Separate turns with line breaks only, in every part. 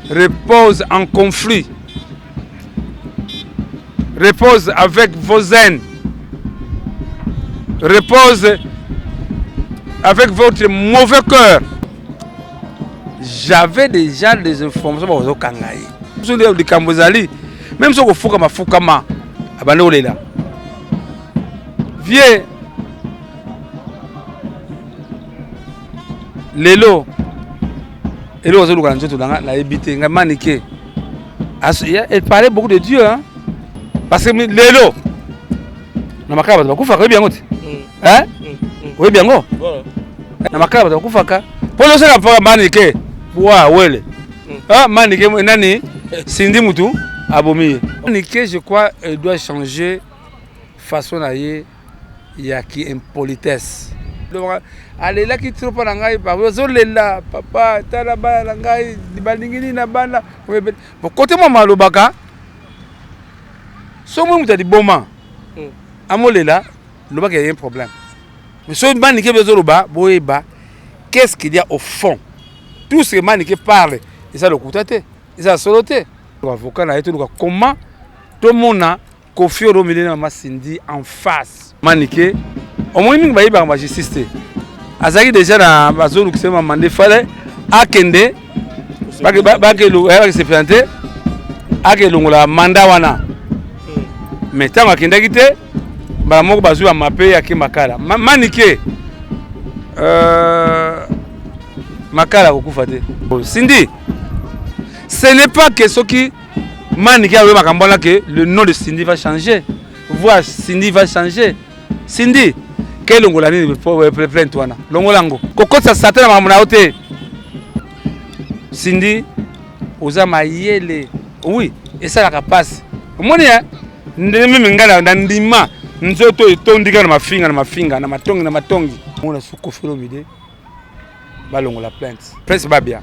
repose en conflit, repose avec vos haines, repose avec votre mauvais cœur. J'avais déjà des informations aux Kangaï. Sur les Kambozali, même si on Fukama Fukama, Abanolela. Vieux, Lelo, Lelo, elle parlait beaucoup de Dieu, hein? Parce que Lelo, hein? Oui, bien, go. Namakaba, Kufaka. Pour le seul rapport à Manike, Wele. Ah, Manike, Nani, Cindy Moutou, Abomi. Manike, je crois, elle doit changer façon d'aller. Il y a qui impolitesse. Allez là qui trop pas n'angai pas. Vous allez là, papa, talaba n'angai, dibalingini na bana. Bon côté moi malobaka. So moi m'ta di boma. Amolé là, le bas il y a un problème. Mais so Manike bezoloba, boyeba. Qu'est-ce qu'il y a au fond? Tout ce que Manike parle, et ça le coûte, et ça soloté. L'avocat n'a été comment tout le monde a confié au milieu de Cindy en face. Manike, au moins il va y avoir justice. Azaki déjà dans la zone où c'est mandé fallait akende, se présenter, akelo la mandat wana. Mais tant akende kité, ba moko bazu a mappé ya Makala. Manike Makala kokufa te. Cindy, ce n'est pas que ce qui Manike a makambona que le nom de Cindy va changer. Voir Cindy va changer. Cindy, quel longola ni pour plainte wana. Longolango. Koko ça satan na mamuna ote. Cindy, oza mayele. Oui, et ça la passe. Moni hein, ndeme ngala na ndima. Nzoto etondika na mafinga na matongi. Mona suko filo mide. Balongo la plainte. Prince Babia.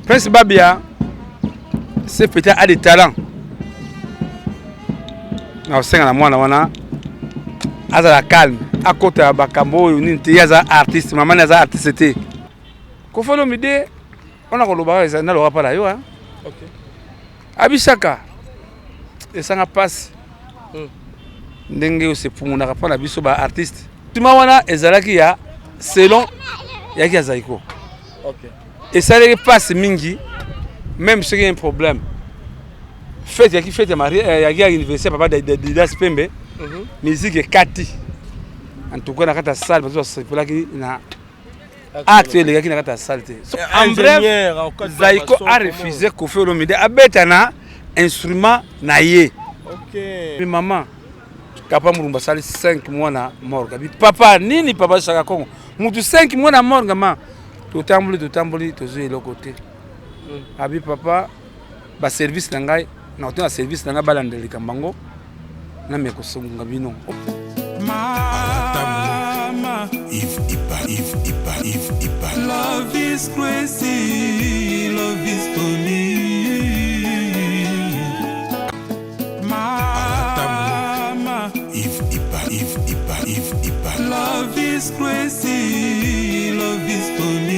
Prince Babia, c'est peut-être a des talents. Na osenga na mwana wana azala calme. À côté ya bakambo unité yaza artiste, maman yaza artiste té. Ko filo mide, on a koloba na lo rapala yo hein. OK. Abisaka. Esanga passe. Ndenge se pumuna kapana biso ba artiste. Tuma wana ezalaki ya selon yaki azaiko. OK. Et ça les passe mingi même si il y a un problème. Fête yaki fête mariage yaki anniversaire papa de Daspembe. Musique est Kati. En tout cas na kata salle parce que c'est pour là qui na acte les gars qui na kata salle. En bref, Zaiko a refusé qu'on fait Olomide abetana instrument naie. OK. Mais maman Kapa Murumba sali 5 mois na morgue. Papa nini papa Chaka Kongo. Mutu 5 mois na morgue ma. Totamboli tozo le côté. Abi papa ba service na ngai na otona service na ngai balandeli kambango na meko songa bino. Mama if ipa love is crazy, love is funny. If love is crazy, love is funny.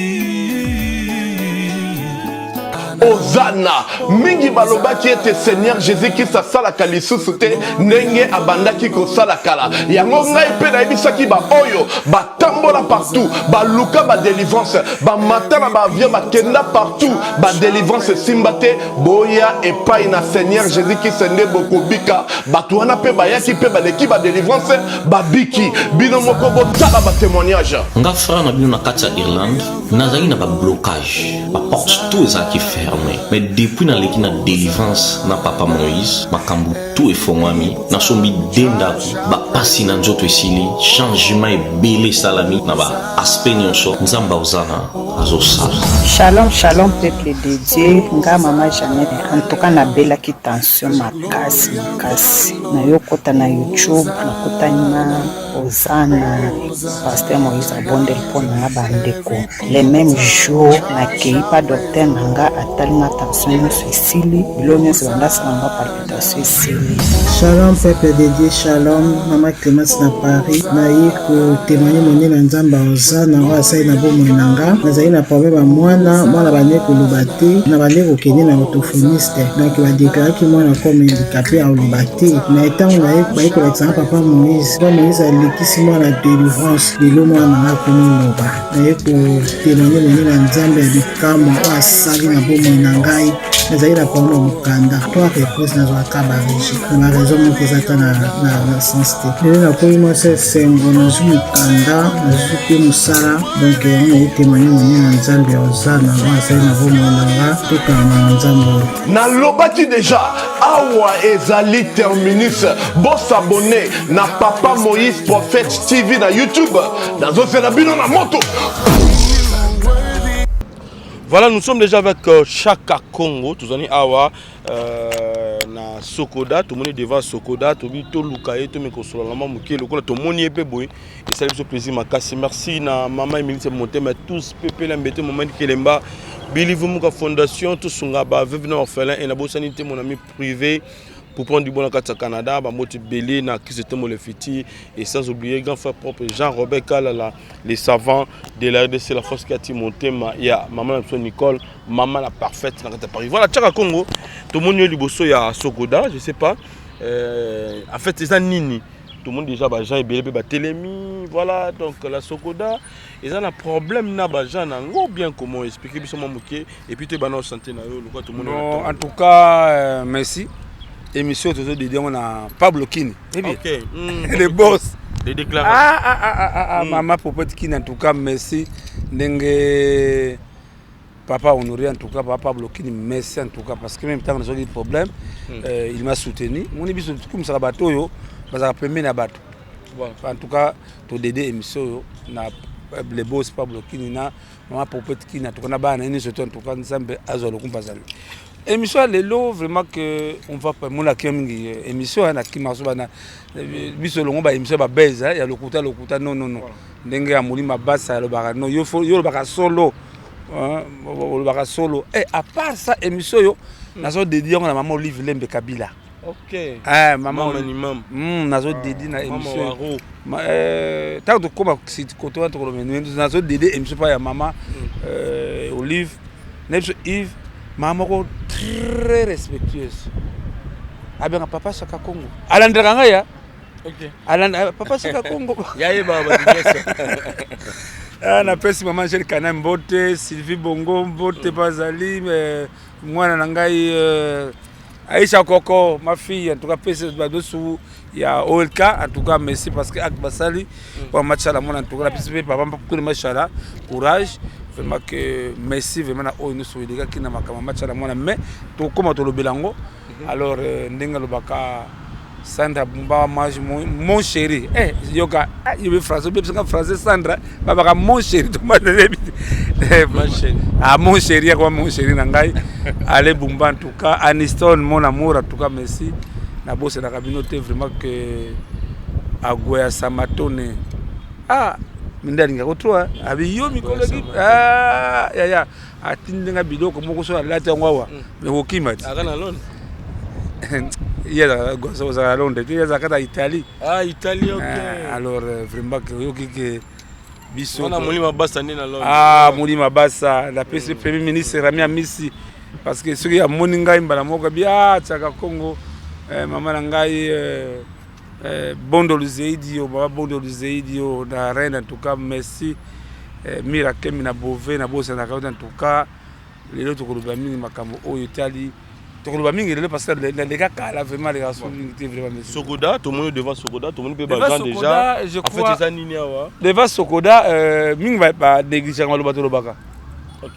Ozana mingi balobaki ete Seigneur Jésus-Christ asalaka lisusu te ndenge abandaki kosala kala yango ngai pe na yebisaki ba oyo batambola partout baluka ba délivrance ba matana ba avion bakenda partout ba délivrance simbate boya epai na Seigneur Jésus-Christ nde bokobika bato wana pe bayaki pe baleki ba délivrance babiki bino moko botala ba témoignage
nga frère na bino na kati ya Irlande nazali na ba blocage ba porte tout ezaki fermé mais depuis na leki na délivrance na papa Moïse makambu tout efongwami na sombi denda ba pasi na nzoto esili changement ebele salami na ba aspect nyonso nzamba ozana azosala.
Shalom shalom peuple de Dieu nga mama Jeannette en tout cas na bela ki tension makasi na yokota na YouTube na kotana ozana pasteur Moïse abondel pona bandeko les mêmes jours na keipa docteur nanga atalinga tension nyonso esili bilo nyonso bandasala palpitation esili.
Shalom peuple de Dieu, shalom mama Clémence na Paris naye kotémoigner monene na nzambe Ozana oyo asali na bomoi na nga nazali na problème ya mwana bande koloba te na bande kokende na orthophoniste donc badéclaraki mwana comme handicapé aloba te na ntango baye kolakisanga papa Moïse alekisi mwana délivrance lelo mwana nanga komiloba naye kotémoigner monene na nzambe ya bikamwa oyo asali na bomoi na ngai nazali na problème ya mokanda to repose nazwaka barégi na baraison moko eza ta na sens te lelo nakomi mwasi esengo nazwi mokanda nazwi mpe mosala donc yango naye témoigner monene na nzambe ya Ozana oyo asali na bomoi na nga tokanga na nzambe oyo
nalobaki deja awa ezali terminus bosabone na papa Moïse Prophète TV na YouTube nazosela bino na moto.
Voilà, nous sommes déjà avec Chaka Congo, tous en awa na Sokoda, tout le monde est devant Sokoda, tout le monde est Lukaye, tout le monde est sur la maman Mouké, tout le monde est boy. Et ça fait plaisir, merci na maman Emilie c'est monté, mais tous pépé l'embêté moment Kelemba, Believe Mouka Fondation, tous sont là-bas, venez orphelin et la bonne sanité mon ami privé. Pour prendre du bon au Canada, Moti Belé, Nakisitemo le Fiti, et sans oublier grand frère propre Jean-Robert Kalala, les savants de la RDC, la force qui a monté, il y a maman Nicole, maman la parfaite dans Paris. Voilà, Tchaka Congo, tout le monde est liboso, il y a Sokoda, je ne sais pas. En fait, c'est un Nini. Tout le monde déjà, Jean et Belé, Télémi, voilà, donc la Sokoda. Ils ont un problème, Jean, bien comment expliquer, et puis tu es en santé, tout le monde.
En tout cas, merci. Émission toujours dédiée à Pablo Kini.
Ok.
Le boss.
Les déclarations.
Maman Popette Kini, en tout cas, merci. Dengue Papa Honoré, en tout cas, Papa Pablo Kini, merci en tout cas, parce que même temps, on a eu des problèmes, il m'a soutenu. Mon émission, comme ça, bateau, ça a permis de battre. En tout cas, tout dédié émission, le boss Pablo Kini, Maman Popette Kini, en tout cas, on a une émission, en tout cas, nous sommes à Zolo, émission lelo vraiment que on va pas mon la émission na ki masubana biso longo ba émission ba base ya lokuta non ndenge ya mulima basa lo baka no yo baka solo lo baka solo et à part ça émission yo nazo dédié na maman Olive Lembe Kabila.
OK.
Maman
minimum.
Nazo dédié na émission tant de comme si côté on to nazo dédié émission pa ya maman Olive Yves maman très respectueuse. Avec papa Chaka Congo. Alandra ya.
OK.
Papa Chaka Congo.
Yaye baba
na pesi maman Angel Kana Mbote, Sylvie Bongo Mbote Bazali, moi na ngai Aïcha Koko, ma fille, en tout cas pesi badosu ya OLK, en tout cas merci parce que Akbasali pour match à la monde en tout cas pesi papa pour le match là, courage. Vraiment que merci vraiment na oyo nous les gars qui na makama match la mona mais to comme to lo belango alors ndenga lo baka Sandra Bumba mon chéri yoga il veut français bien français Sandra baba mon chéri to ma mon chéri quoi mon chéri nangai allez Bumba en tout cas Aniston mon amour en tout cas merci na bosse na communauté vraiment que Agoya Samatone mindalinga kotroa abiyo mikologi ya atindenga bidoko moko so alata ngwawa ngokima
akana lon
yeza gozo za Londres yeza kata Italie
Italie OK
alors vraiment que yoki que biso
on a mulima basa ni na Londres
mulima basa la premier ministre Rami Amisi parce que ce qui a moninga imbala moko bia Chaka Congo mama ngai Bondo Luzeidio, Bondo Luzeidio, na reine en tout cas, merci. Mira Kemi na Bové, na Bosse na Kaouta en tout cas, les autres Kolobamingi, Makambo, Oyotali, Kolobamingi, parce que les gars, vraiment, les gars sont vraiment merci.
Sokoda, tout le monde devant Sokoda, tout le monde peut pas déjà.
Je
crois. En fait, c'est ça Niniawa.
Devant Sokoda, Ming va négliger le bateau de Baka.
OK.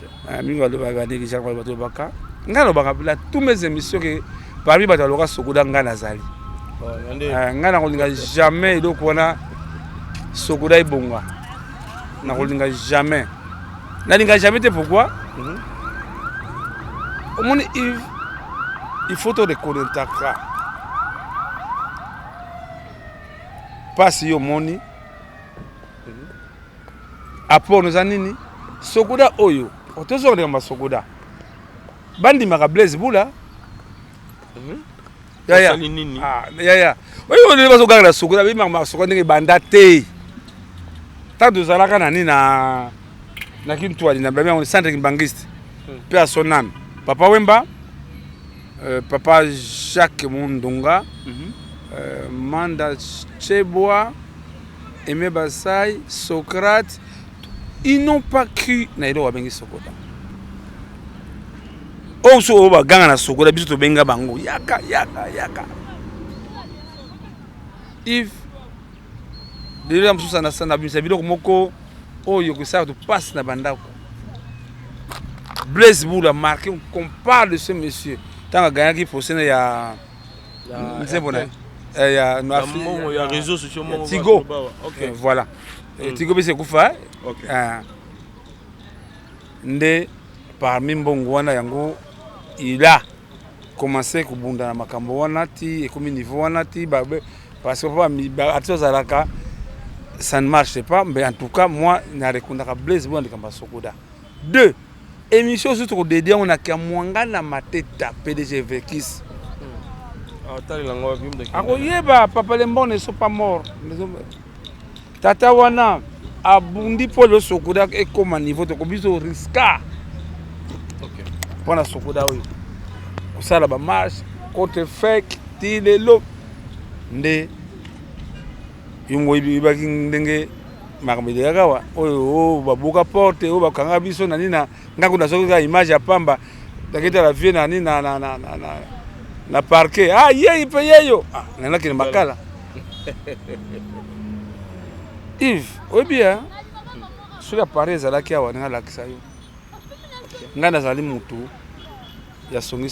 Ming va négliger le bateau de Baka. Ngano Baka, tous mes émissions que parmi les bateaux de Sokoda, Ngana Zali. Nga na kolinga jamais donc wana Sokoda ibonga na kolinga jamais na linga jamais te pourquoi au monde il faut te reconnaître passe yo moni apport nous anini Sokoda oyo otozo ngamba Sokoda bandi maka Blaise Bula
ya
oyo on va sogar la sokoda bi maka sokoda ndenge banda te tant de zalaka nani na kintu ali na bamia on centre kimbangiste pe à son âme papa Wemba papa Jacques Mundunga Manda Cheboa Aimé Basai Socrate ils n'ont pas cru na ido wa bengi sokoda oso oba ganga na sokoda biso to benga bango yaka if déjà msusa na sana bimisa biloko moko oyo ko ça to passe na bandako Blaise Bula marqué qu'on parle de ce monsieur tant a gagné qui procède ya nzebona ya no
Afrique ya réseaux sociaux
Tigo voilà Tigo bese kufa nde parmi mbongo wana yango il a commencé kubunda na makambo wana ti ekomi niveau wana ti parce que pas atozalaka ça ne marche pas mais en tout cas moi na rekundaka Blaise Bula ndikamba sokoda 2 émission surtout ko dédié on a kia mwanga na mateta PDG Vekis akoyeba papa Lembo ne sont pas morts tata wana abundi polo sokoda e comme niveau to ko biso risque pona sokoda oyo kusala ba marche contre fake ti lelo nde yungo ibaki ndenge makamide yakawa oyo babuka porte oyo bakanga biso nani na ngako na sokoda image ya pamba daketa la vie nani na parquet yeye pe yeyo nana kile makala Yves obia sura pareza laki awa nga lakisa yo ngana zali mutu ya songi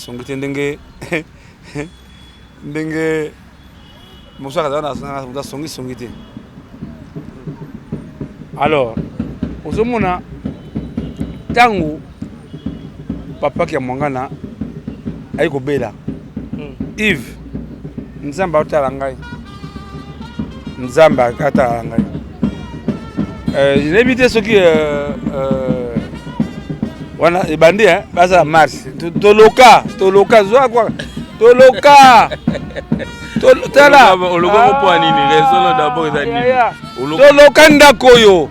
ndenge musaka zana songi te alors ozomona tangu papa ki mwangana ayiko bela Yves nzamba utala ngai nzamba atala ngai inébité ce qui wana ebandi baza marche toloka zwa kwa toloka tala
ologo ko nini raison d'abord ezani
toloka ndako yo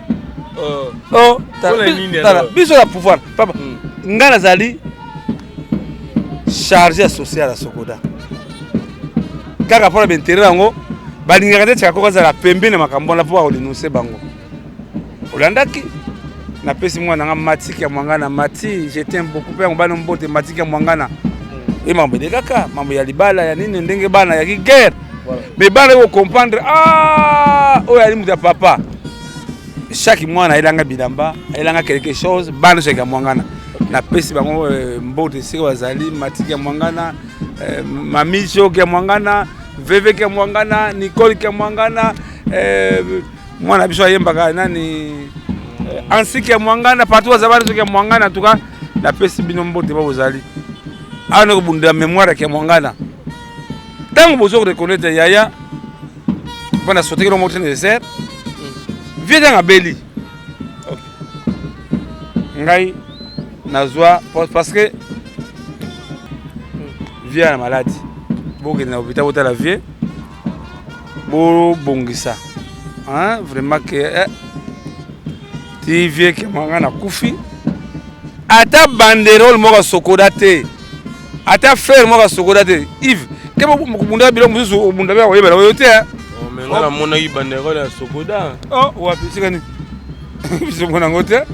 tala biso la pouvoir papa ngana zali chargé social à Sokoda kaka pour l'intérêt yango balingaka te tsaka ko za pembe na makambo na pouvoir dénoncer bango olandaki na pesi mwana nga matiki ya mwangana mati je t'aime beaucoup pe ngobana mbote matiki ya mwangana et mambo de kaka mambo ya libala ya nini ndenge bana ya guerre mais bana yo comprendre oyo ali muta papa chaque mwana elanga bilamba elanga quelque chose bana cheka mwangana na pesi bango mbote siko wazali matiki ya mwangana mamicho ya mwangana veve ya mwangana Nicole ya mwangana mwana biso ayembaka nani ansiki ya mwangana partout azabana soki ya mwangana tuka na pesi bino mbote ba bozali ana ko bunda mémoire ya mwangana tango bozo reconnaître yaya bana sote ko moto nécessaire vie dans beli ngai nazwa parce que vie na maladie boke na hôpital bota la vie bo bongisa hein vraiment que ti vie que mangana kufi ata banderole moka sokoda te ata frère moka sokoda te Yves ke bo mukunda bilo mususu obunda bya oyebela oyo te
mais ngala mona yi banderole ya sokoda
wapi sikani biso mona ngote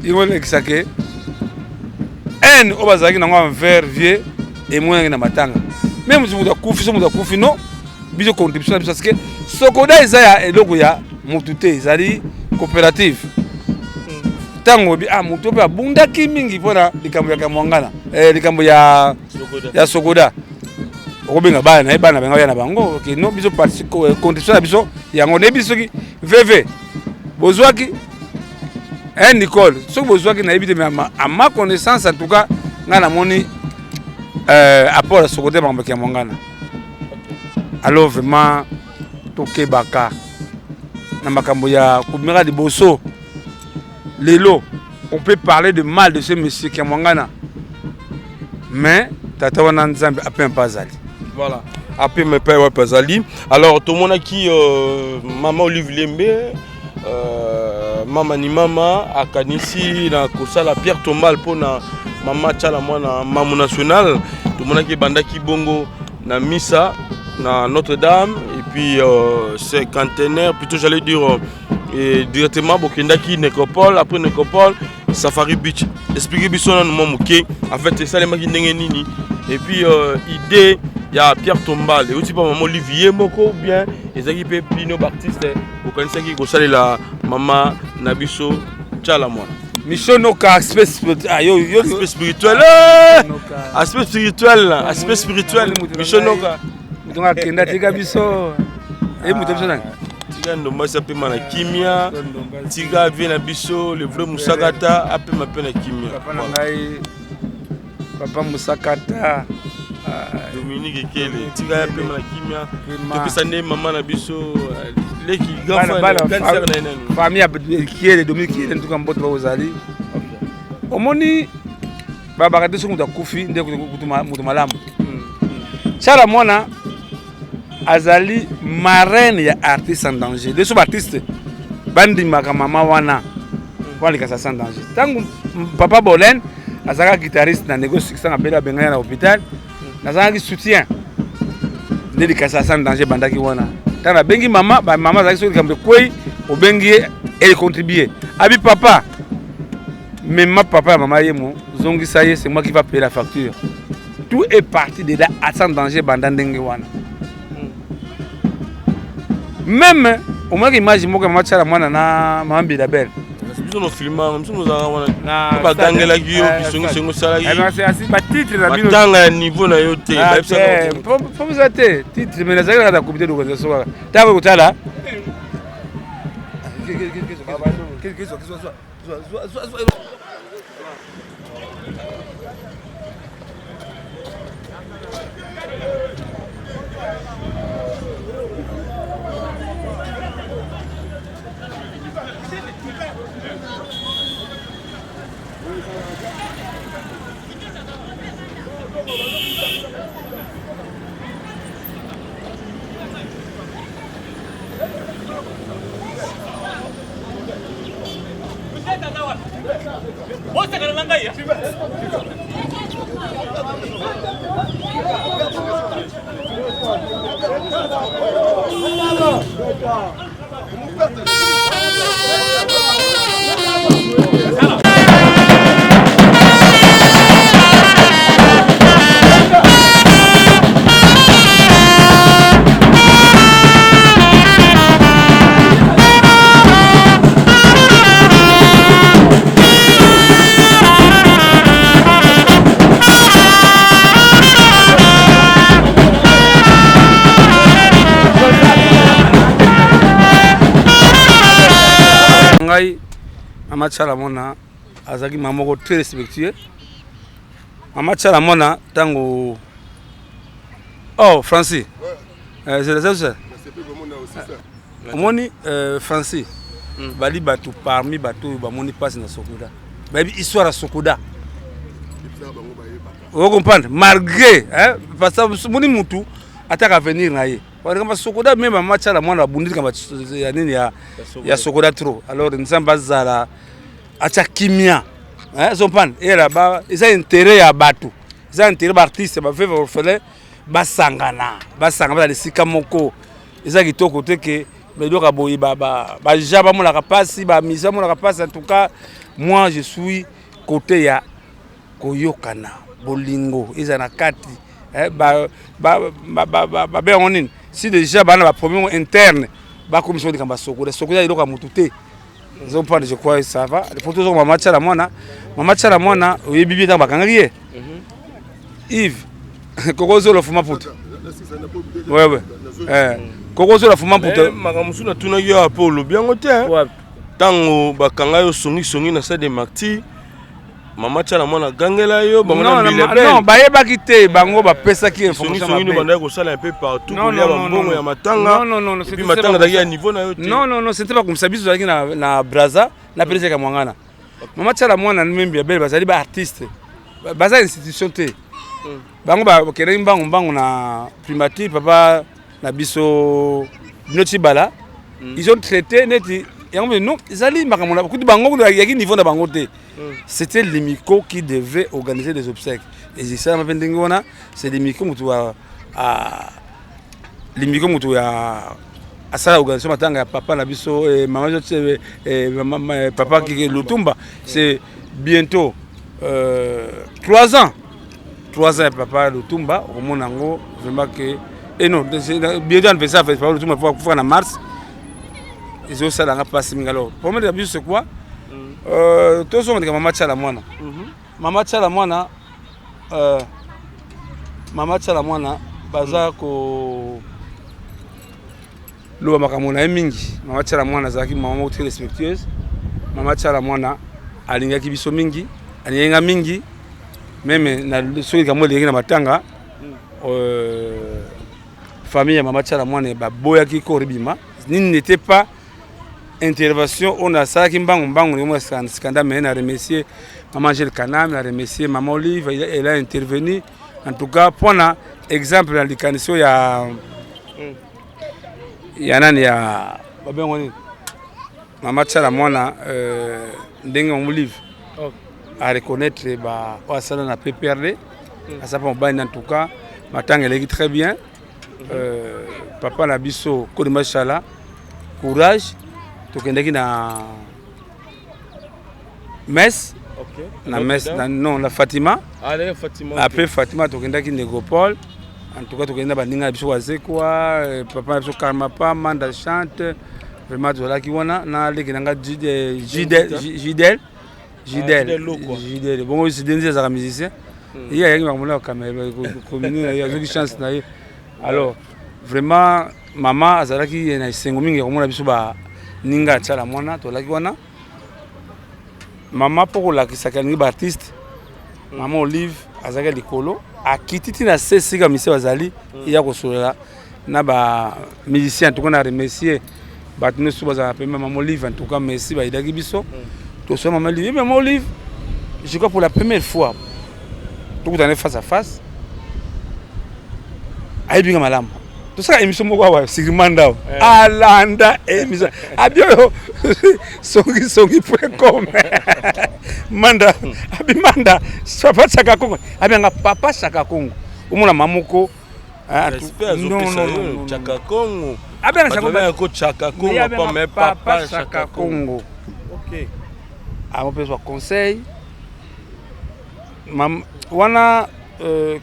ils l'exaké en obazaki nango envers vieux et moi na matanga même si muda kufi non biso contribution parce que sokoda ezaya eloko ya mutute ezali coopérative tango bi muto pe abundaki mingi pona likambo ya kamwangana likambo ya sokoda okobenga bana bana benga ya na bango que non biso contribution biso yango ne biso ki vv bozwaki Nicole, ce que vous avez dit, à ma connaissance, en tout cas, nous avons apport à ce côté de Mongana. Alors, vraiment, Toké Baka, Namakamboya, Koumira de Bosso, Lelo, on peut parler de mal de ce monsieur qui est Mwangana. Mais tata wana nzambe ape mpazali.
Voilà. Ape mpe wa pazali. Alors tout le monde qui maman Olive Lembe mama ni mama akanisi na kosala pierre tombale pona mama tchala mwana mamu national. Tout le monde qui bandaki bongo na misa na Notre-Dame et puis cinquantenaire plutôt j'allais dire directement bokendaki nécropole après nécropole Safari Beach expliquer biso na mo muke en fait c'est ça les maki ndenge nini et puis idée il y a Pierre Tombal et aussi pas maman Olivier moko bien ezaki pe Pino Baptiste bokanisaki ko salela mama nabiso tchala mwana
Mishono ka aspect spirituel
aspect spirituel Mishono ka
mutonga kenda tika biso muto biso nani
tika ndomba sape mana kimia tika vient na biso le vrai musakata ape mape na kimia
papa musakata
Dominique Kele tika ape mana kimia topesa ne mama na biso leki
famille Kele Dominique Kele ntuka mboto bazali omoni baba kade so muta kufi nde kutuma mutu malamu Tchala mwana azali marraine ya artiste en danger. Les artistes bandi makamama wana wali kasa en danger. Tangu papa Bolen azaka guitariste na négocie ça ngabela bengana na hôpital. Nazaki soutien. Ndeli kasa en danger bandaki wana. Tana bengi mama ba mama zaki so kambe koi obengi elle contribuer. Abi papa mais ma papa et maman yemo zongi ça y est c'est moi qui va payer la facture. Tout est parti de là à sans danger bandandenge wana. Même au moins imagine moi que Tchala mwana na mambi la belle.
Nous nous filmons, nous avons pas gagné la guillaume qui sont sur salarié.
C'est ainsi pas titre la
bino. Dans le niveau na yote.
Faut vous acheter titre mais la zaga la comité de organisation. T'as vu Tchala? Mama Tchala mwana azaki mamoko très respectueux. Mama Tchala mwana tango Francis. C'est ça. Omoni Francis. Bali batu parmi batu bamoni passe na Sokoda. Babi histoire à Sokoda. Vous comprenez malgré parce que moni mutu ataka venir na ye. Par exemple Sokoda même Mama Tchala mwana bundi kama ya nini ya Sokoda trop. Alors nzamba zala acha kimia zompane et là-bas ils ont intérêt à batu ils ont intérêt artiste ba faire orphelin basangana les sikamoko ils ont quitté côté que mais donc aboyi ba jaba mon la capacité ba mise mon la capacité en tout cas moi je suis côté ya koyokana bolingo ils en a kati ba si déjà ba na problème interne ba commission de kamba Sokoda il doka mutute. Je crois que ça va. Les photos sont Mama Tchala mwana, oui bibi ta bakangaki. Yves. Kokozo le fuma puta. Ouais. Kokozo la fuma puta.
Makamusu na tuna yo Apollo bien ngote. Tango bakanga yo songi na sa de Marti. Mama Tchala mwana gangela yo bangona bilebe.
Non, bayeba kité bango ba pesa ki information.
Songi banda ko sala un peu partout pour ya bambongo ya matanga.
Non,
c'était matanga daki ya niveau na yo.
Non, c'était pas comme ça biso zaki na Braza na pelese ka Mwangana. Maman tchala mwana même bien belle bazali ba artiste. Baza institution te. Bango ba kere mbangu na primature papa na biso noti bala. Ils ont traité neti non, zali makamona beaucoup de bango yaki niveau na bango te. C'était l'Imico qui devait organiser les obsèques. Et c'est ça ma pendingona, c'est l'Imico mutu a l'Imico mutu a ça organisation matanga ya papa na biso et maman papa qui Lutumba, c'est bientôt 3 ans. 3 ans papa Lutumba au monango vraiment que et non bientôt on fait ça fait papa Lutumba pour faire en mars. Ils ont ça dans la passe mingalo. Pour moi d'abord c'est quoi tous on dit que maman tchala mwana. Maman tchala mwana baza ko lo makamona mingi. Maman tchala mwana zaki maman très respectueuse. Maman tchala mwana alingaki biso mingi, alinga mingi même na soki kamo lengi na matanga famille ya maman tchala mwana ba boyaki ko ribima. N'était pas intervention on a ça qui mbangu ni moi scandale mais na remercier maman Angèle Kanam, a remercier maman Olive, elle a intervenu en tout cas pour un exemple dans l'éducation il y a nani ya babengoni maman tchala mwana ndenge Olive à reconnaître ba wasala na PPRD à ça pour en tout cas matanga elle est très bien papa na biso ko machallah courage tokendaki na Metz na Metz non la Fatima après Fatima tokendaki Négropole en tout cas tokenda bandinga biso waze quoi papa biso Karma pa Manda chante vraiment tolaki wana na leki nanga Jidel bon c'est des musiciens il y a yaki makamona caméra commune ya zoki chance na ye alors vraiment maman azalaki na isengo mingi komona biso ba ninga tchala mwana tolaki wana maman pour la kisaka ni artiste maman Olive azaka likolo akititi na sesi ka mise bazali ya kosola na ba musicien en tout cas na remercier batune so bazala pe maman Olive en tout cas merci ba idaki biso to so maman Olive je crois pour la première fois tout dans face à face ayi binga malamu tout ça émission moko wa Sigrimanda alanda émission abio songi.com manda abimanda papa Chaka Kongo abianga papa Chaka Kongo umuna mamoko
non Chaka Kongo
abianga
Chaka Kongo
papa Chaka Kongo OK a on peut soit conseil mam wana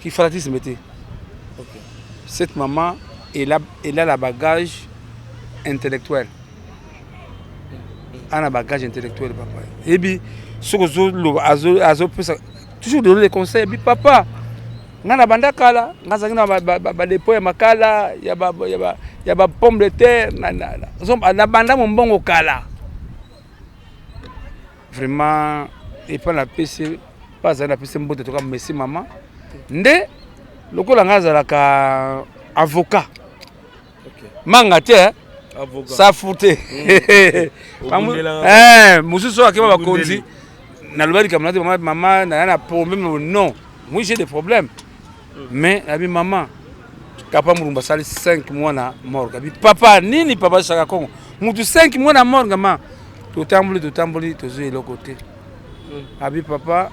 qui fratisme était OK cette maman elle a la bagage intellectuel. Elle a un bagage intellectuel, papa. Et puis, ce que je toujours donner des conseils. Et puis, papa, on a banda kala, on a des poèmes makala, il y a des pommes de terre, on a banda mon bon au kala. Vraiment, et pas la PC, pas la PC, en tout cas, merci maman. Ndé, le coup la avocat. Mangate
avocat
ça fouté mususu akema bakonzi na lobali kamana maman na problème non moi j'ai des problèmes mais abi maman kapa murumba sali 5 mois na mort abi papa nini papa Chaka Kongo mutu 5 mois na mort ngama totamboli tozo elo côté abi papa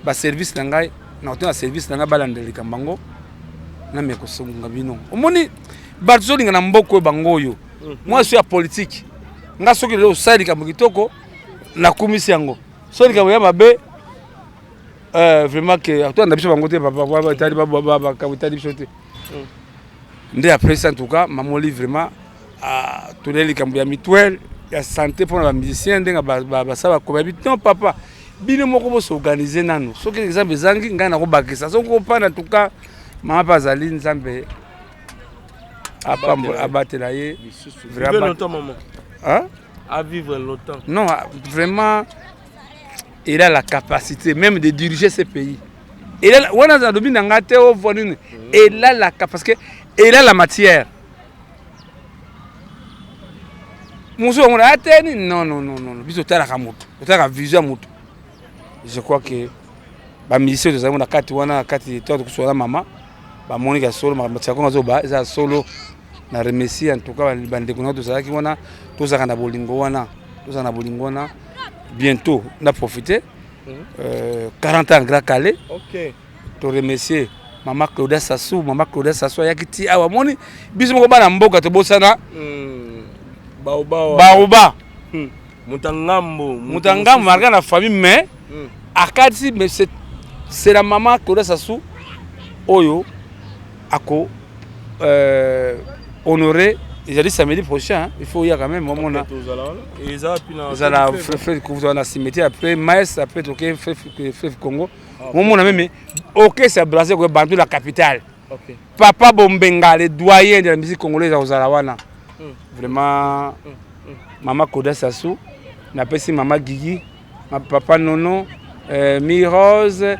ba service na ngai na otena service na ngai balandelika mbango na meko songa bino omoni Barzoli na mboko bangoyo. Moi je suis à politique. Nga soki le osali ka mukitoko na kumisi yango. Soki ka yamba be vraiment que toi na biso bangote papa tali baba ka tali biso te. Ndé après ça en tout cas maman Olive vraiment a toleli kambu ya mutuelle ya santé pour les musiciens ndenga ba ça ba ko non papa bino moko bo s'organiser nanu. Soki exemple zangi nga na ko bakisa. Soki ko pa en tout cas maman Pazali nzambe abattre là
vraiment longtemps maman
hein
à vivre longtemps
non vraiment il a la capacité même de diriger ce pays il a on a dobi na ngate au vonine il a la capacité il a la matière muso on a teni non biso tala ka moto tala vision moto je crois que ba musicien tozali na kati wana kati to kusola mama ba monika solo ma tsako ngazoba eza solo na remercier en tout cas ba ndeko na tozalaki wana tozaka na bolingo wana bientôt na profiter 40 ans Grand Calais. OK. To remercier Mama Claudia Sassou yakiti awa moni biso moko bana mboka to bosana baoba mutangambo marga na famille mais akati mais c'est la Mama Claudia Sassou oyo ako honorer. J'ai dit samedi prochain, il faut y avoir quand même un moment. Et ça, puis na cimetière après Maes après toquer Fleuve Congo. Mon mon même OK, c'est Brazzaville ko bantu la capitale. OK. Papa Bombenga le doyen de la musique congolaise au Zalawana. Vraiment Mama Koda Sassou, na pesi Mama Guigui, ma papa Nono, Mirose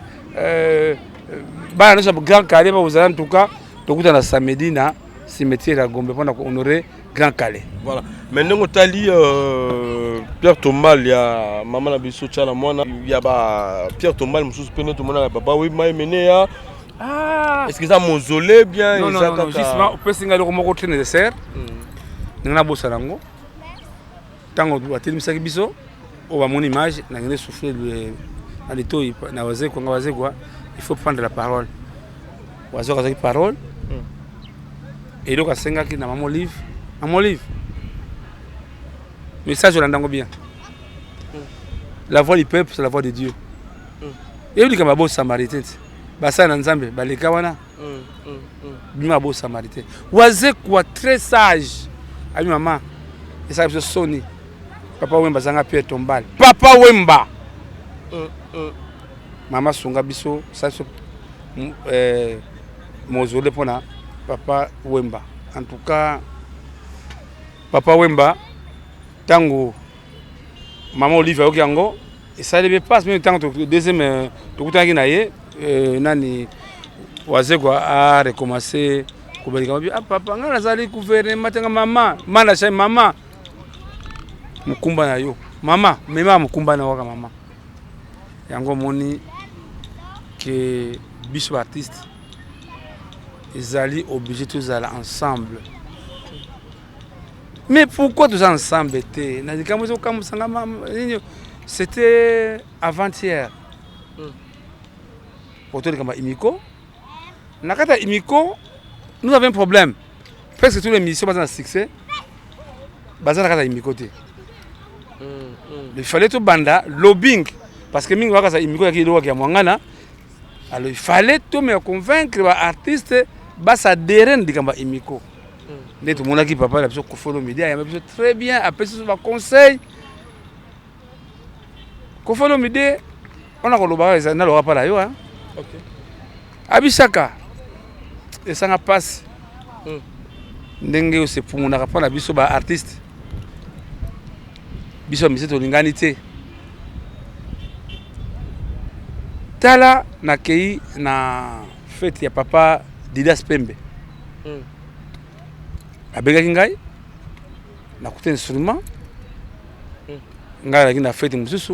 ba na Grand Calais ba en tout cas, tokuta na samedi na cimetière à Gombe pour honorer Grand Calais. Voilà.
Maintenant, on t'a dit Pierre Thomas, il y a Maman Nabiso Tchala, il y a Pierre Thomas, je suis tout le monde, papa, oui, mais mené à. Ah. Est-ce que ça mausolée bien?
Non, justement, on peut signaler comment on traîne les serres. Nous avons bossé là-haut. Tant qu'on doit tenir ça biso, on va mon image, on a soufflé dans les taux, il faut prendre la parole. On va dire la parole. Et donc, à 5 ans, dans mon livre. Message, je l'entends bien. La voix du peuple, c'est la voix de Dieu. Et vous dites que je suis samaritain. Basa na Nzambe, baleka wana. Bima bo samaritain. Waze quoi très sage. Ami maman. Et ça c'est Sony. Papa Wemba zanga Pierre Tombal. Papa Wemba. Maman songa biso, ça mausolée pona. Papa Wemba. En tout cas, Papa Wemba, tango, maman Olivier Okiango, et ça ne passe même tant que deuxième, tout le temps qu'il y a, nani, Wazegwa a recommencé, ah papa, on a allé couvrir, matin maman, manachay maman, mukumba na yo, maman, mema mukumba na waka maman. Yango moni que biso artiste. Ils allaient obligés tous aller ensemble. Mais pourquoi tous ensemble étaient? C'était avant-hier. Pour tout le monde, Imiko. Nakata Imiko, nous avons un problème. Presque tous les missions basées dans le succès, basées dans Imiko. Il fallait tout banda lobbying parce que Mingo Wakasa Imiko qui est Mwangana. Alors il fallait tout me convaincre les artistes. Basa deren di kamba Imiko. Dès tout le monde qui papa il a besoin de Kofolo Média, il a besoin très bien après ce conseil. Kofolo Média, on a colobé ça na lo pas là yo hein. OK. Abisaka. Et ça n'a passe. Ndenge c'est pour mon pas na biso ba artiste. Biso mise to linganité. Tala na kei na fête ya papa Didas Pembe. Abega kingai na kuta instrument. Ngai na fête mususu.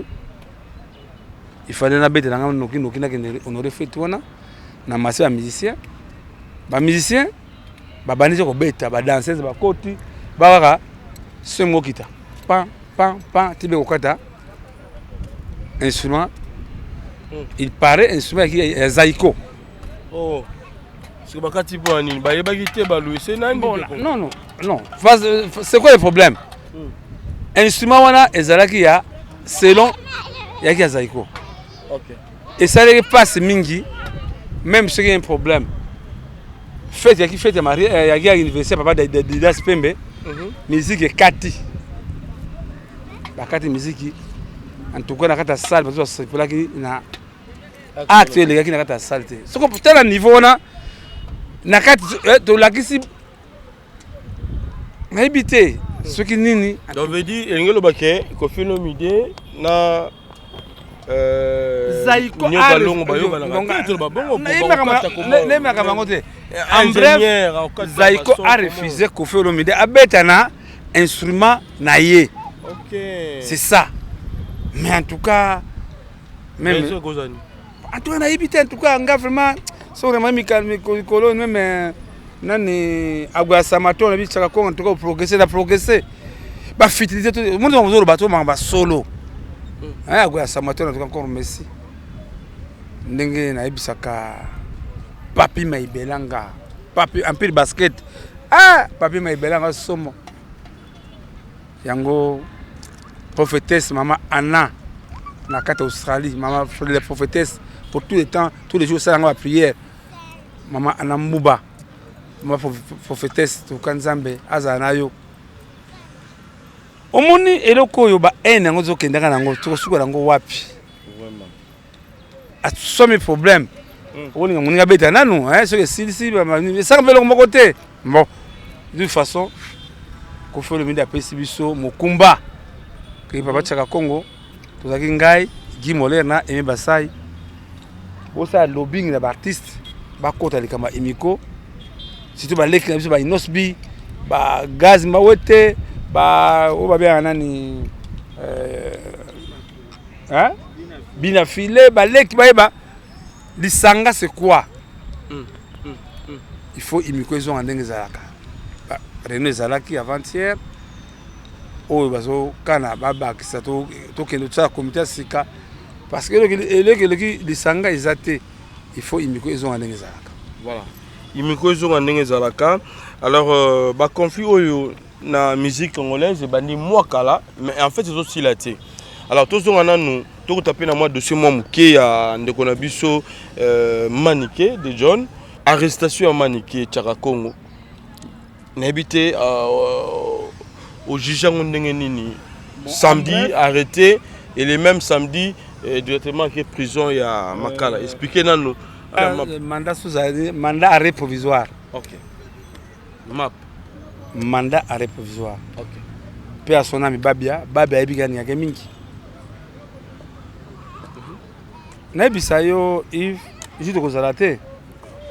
Il fallait na bête na noki na honorer fête wana na masse ya musicien. Ba musicien ba banise ko beta ba danseuse ba koti ba waka sengo kita. Pan tibe ko kata instrument. Il paraît instrument qui est zaiko.
Oh. C'est pas quand pour Anine, bah il va quitter Balou, c'est
non. C'est quoi le problème? Instrument wana ezalaki ya selon yaki ya zaiko. OK. Et ça ne passe mingi même si il y a un problème. Fête yaki fête marié yaki anniversaire papa de Didas Pembe. Musique est kati. La kati musique en tout cas na kata salle parce que c'est pour là qui na acte les gars qui na kata salle. Ce qu'on peut à niveau na nakati to lakisi naibité ce qui nini
donc veut dire ngelo baké ko phénomène na
zaiko
balongo bayoka na to ba bongo
en bref zaiko a refusé ko phénomène abetana instrument na yé. OK, c'est ça. Mais en tout cas même en tout cas na ibité en tout cas nga vraiment so vraiment mi kolo même nani agwa samato na bichaka ko en tout cas progresser ba fidélité tout le monde va vous bateau ba solo agwa samato na tout cas encore Messi ndenge na ibisaka papi maibelanga papi en pile basket papi maibelanga somo yango prophétesse maman Anna na kata Australie maman la prophétesse pour tout le temps tous les jours ça la prière maman Anna Mbuba maman prophétesse to kanzambe azanayo omoni eloko yo ba ene ngo zokendanga nango to suka nango wapi vraiment asomi problème on nga beta nanu ce que si ba ça velo mo côté bon de toute façon ko fait le midi après sibiso mokumba que papa Chaka Congo tozaki ngai Guy Moller na Aimé Basai osa lobbying na artiste ba kota likama imiko surtout ba leki na biso ba inosbi ba gaz mawete ba o ba bien nani bina filé ba leki ba lisanga c'est quoi il faut imiko ils ont ndenge zalaka René Zalaki avant-hier oyo bazo kana babakisa to kendo tsa comité sika parce que le lisanga ezate il faut imiko ils ont ndenge zalaka
voilà imiko ils ont ndenge zalaka alors ba conflit oyo na musique congolaise bandi mwakala mais en fait c'est aussi laté alors tous on a nous to taper na moi dossier moi muke ya ndeko na biso Maniké de John arrestation ya Maniké Chaka Congo n'habité au juge nini samedi arrêté et le même samedi directement que prison il y a Makala expliquez nous
mandat sous mandat arrêt provisoire.
OK.
Mandat arrêt provisoire.
OK.
Pe à son ami Babia ebigani ya mingi. Na bisayo if juste ko zalate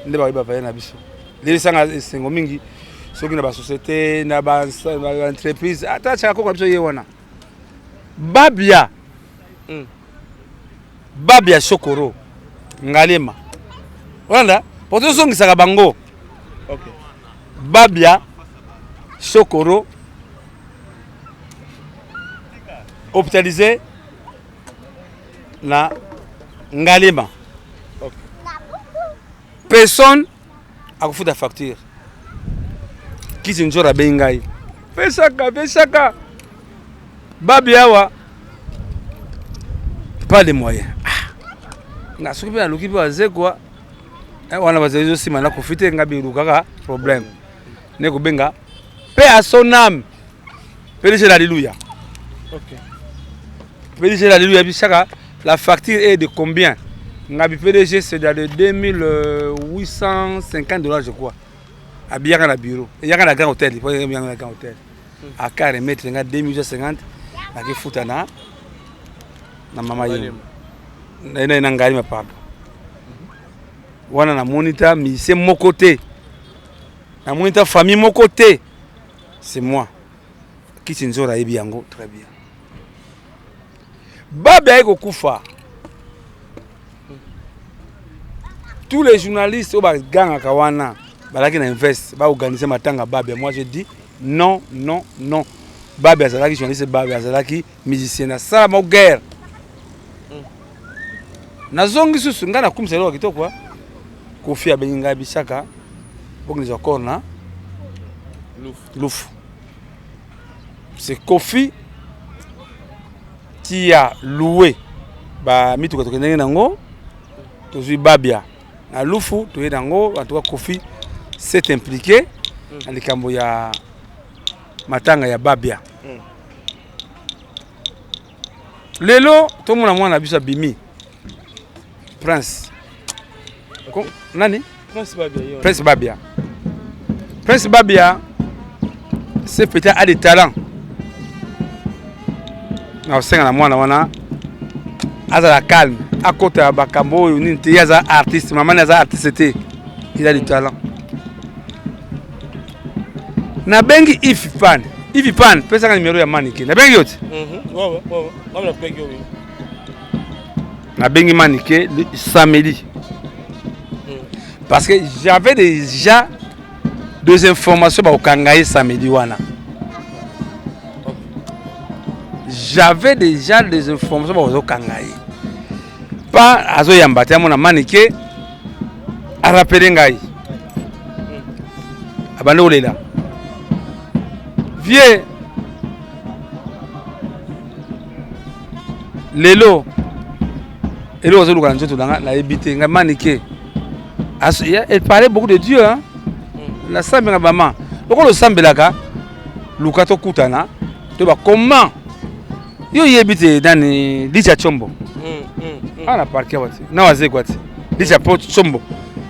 ndeba ba na biso. Les sanga sengo mingi soki na ba société na ba entreprise ata Chaka Congo biso yewana Babia Sokoro Ngalema wanda poto songisa bango
OK
Babia Sokoro hôpitalisé na Ngalema
OK
personne a kufuta facture kisi njora bengai pesaka Babia wa pas de moyens na soki pe na luki pe azekwa wana bazezo sima na kofite ngabi lukaka problème ne ko benga pe à son âme péché alléluia.
OK
péché alléluia bisaka la facture est de combien ngabi PDG c'est de 2850 $ je crois à bien dans le bureau il y a un grand hôtel il faut bien un grand hôtel à carré mettre 2850 na ki futana na mama yenu na ngali mapapa wana na moniteur mise mon côté na moniteur famille mon côté c'est moi qui tinzora ebi yango très bien Babia eko kufa tous les journalistes au baganga kawana balaki na invest ba organiser matanga Babia moi je dis non Babia azalaki journaliste Babia azalaki musicien na sala mo guerre na zongi susu ngana kumisa lo kitoko Kofi abenga bisaka bokniza encore na Louf c'est Kofi qui a loué ba mituka tokendenge nango tozui Babia na Lufu toye nango en tout cas Kofi s'est impliqué dans les kambo ya matanga ya Babia lelo tomona mwana biso bimi Prince nani Prince Babia c'est peut-être a des talents na osenga na mwana wana azala calme à côté ya bakambo unité yaza artiste maman yaza artiste il a du talent na bengi Ifipan pesa ka numéro ya Maniké na bengi yote
ouais na bengi oui
na bengi maniqué samedi. Parce que j'avais déjà des informations au Kangaï samedi wana. J'avais déjà des informations au Kangaï. Pas azo yambate à mon maniqué à rappeler ngai. Abandé ou là. Vieux Lelo. Lelo azo luka njoto danga na ebité ngai maniqué. Elle parlait beaucoup de Dieu, hein. La sambe na bama. Pourquoi le sambe là-bas? Lukato kutana. Tu vas comment? Yo yebite dani Licha Chombo. Ah na parquet wati. Na waze kwati. Licha Chombo.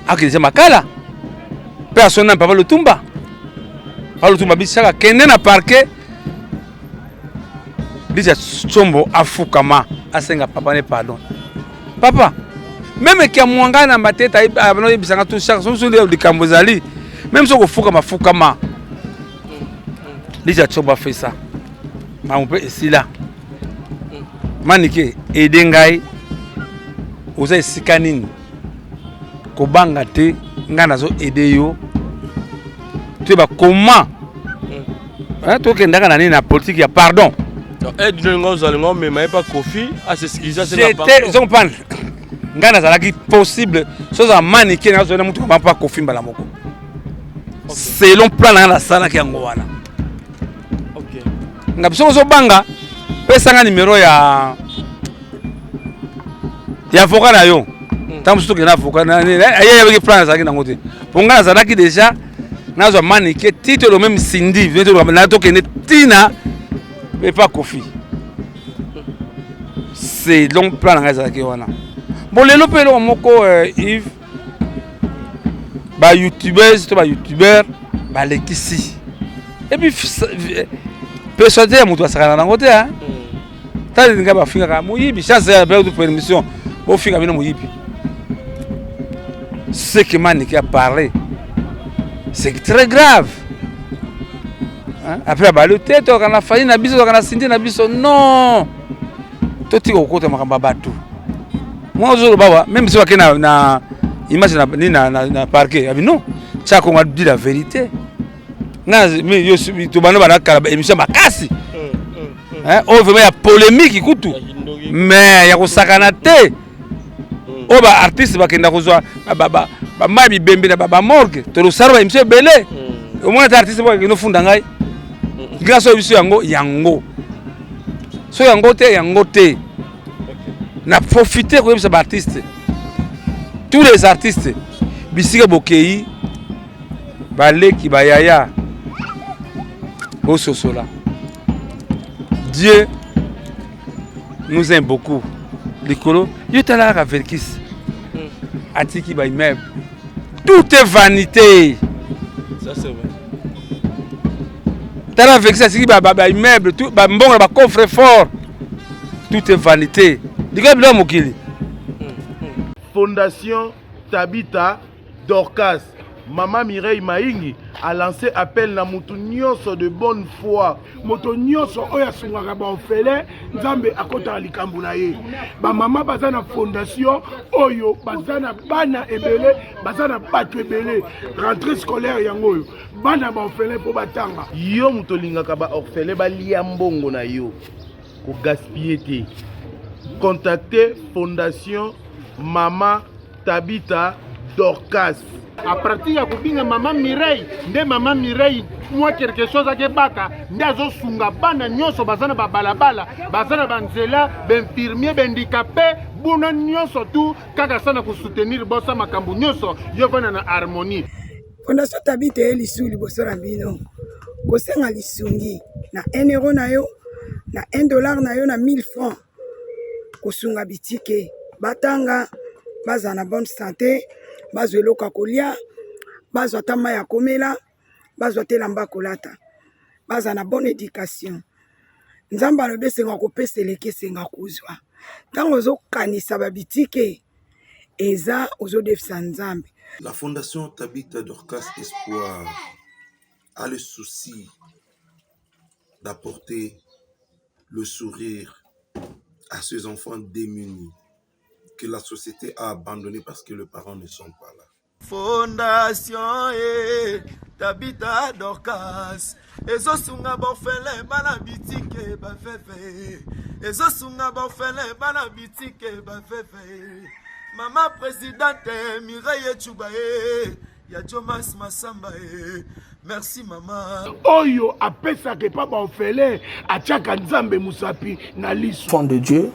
Akilise makala. Personne n'a pas le tumba. Pas le tumba bisaka kende na parquet. Licha Chombo afukama asenga papa ne pardon. Papa même que mwanga na mateta abano yebisanga tout chaque son de Kambozali même si on fuka mafukama Licha Chombo fait ça. Ma on peut ici là. Manike edengai oza sikanini kobanga te ngana zo edeyo tu ba comment hein to kendaka na nini na politique ya pardon
aide ngo zalingo mais mais pas Kofi à s'excuser c'est
la pardon je comprends ngana zalaki possible chose à manike na zo na mutu ba pas Kofi mbala moko selon plan na la sala ki yango wana OK ngabiso zo banga pesa nga numéro ya avocat na yo. Tant que na avocat na aye avec plan ça qui na ngote. Ponga za daki déjà na zo maniqué titre le même Cindy, na to kene tina mais pas Kofi. C'est long plan na za ki wana. Bon lelo pelo moko Yves ba youtubeurs, to ba youtubeur ba lekisi. Et puis persuadé mutu asakana na ngote hein. Tali nga ba finga ka muyibi chance ya ba de permission au finga bino muyibi ce que Manique a parlé c'est très grave hein? Après ba le tête on a failli na biso on a sindi na biso non toti ko kota makamba batu moi je baba même si wakena na image na parquet abi non ça qu'on a dit la vérité na mais yo to bano ba na kala émission makasi hein on veut ya polémique ikutu mais ya kusakana te o ba artiste bakenda kozwa ba mabi bembe na ba morgue to lo sarwa imse belé au moins artiste ba kino funda ngai grâce au yango so yango te na profiter ko yebisa ba artiste tous les artistes bisika bokei baleki bayaya au sosola. Dieu nous aime beaucoup. Likolo, yo tala ka verkis. Atiki ba immeuble. Tout est vanité.
Ça c'est vrai.
Tala verkis atiki ba immeuble, tout ba mbonga ba coffre fort. Tout est vanité. Likolo bilo mokili.
Fondation Tabita Dorcas. Maman Mireille Maingi a lancé appel na mutu nyonso de bonne foi.
Moto nyonso oya sungaka ba ofele nzambe akota likambu na ye. Ba mama bazana fondation oyo bazana bana ebele bazana bato ebele rentrée scolaire yango yo. Bana ba ofele po batanga.
Yo muto lingaka ba orphelin ba lia mbongo na yo. Ko gaspiller te. Contactez Fondation Mama Tabita Dorcas.
À partir ya kubinga mama Mireille, nde mama Mireille moi quelque chose ake baka, nde azo sunga bana nyonso bazana ba balabala, bazana banzela, benfirmier, bendicapé, buna nyonso tout kaka sana ko soutenir bossa makambu nyonso yo vana na harmonie.
Fondation Tabita elisu liboso na bino. Kosenga lisungi na 1 euro na yo, na 1 dollar na yo na 1000 francs. Kosunga bitike, batanga, bazana bonne santé. Bazwe loka kolia, bazwa tama ya komela, bazwa telamba kolata, bazwa na bonne éducation. Nzamba lobe senga kopesa leke senga kuzwa. Tango zo kanisa babitike eza ozo defisa nzambe.
La Fondation Tabita Dorcas Espoir a le souci d'apporter le sourire à ces enfants démunis que la société a abandonné parce que les parents ne sont pas là.
Fondation Tabita Dorcas ezosunga bofele bana bitike bafefe ezosunga bofele bana bitike bafefe Mama présidente Mireille Choubaye ya Jomas Massamba merci maman
oyo apesaka pa bofele atiaka nzambe musapi na lisu
Enfant de Dieu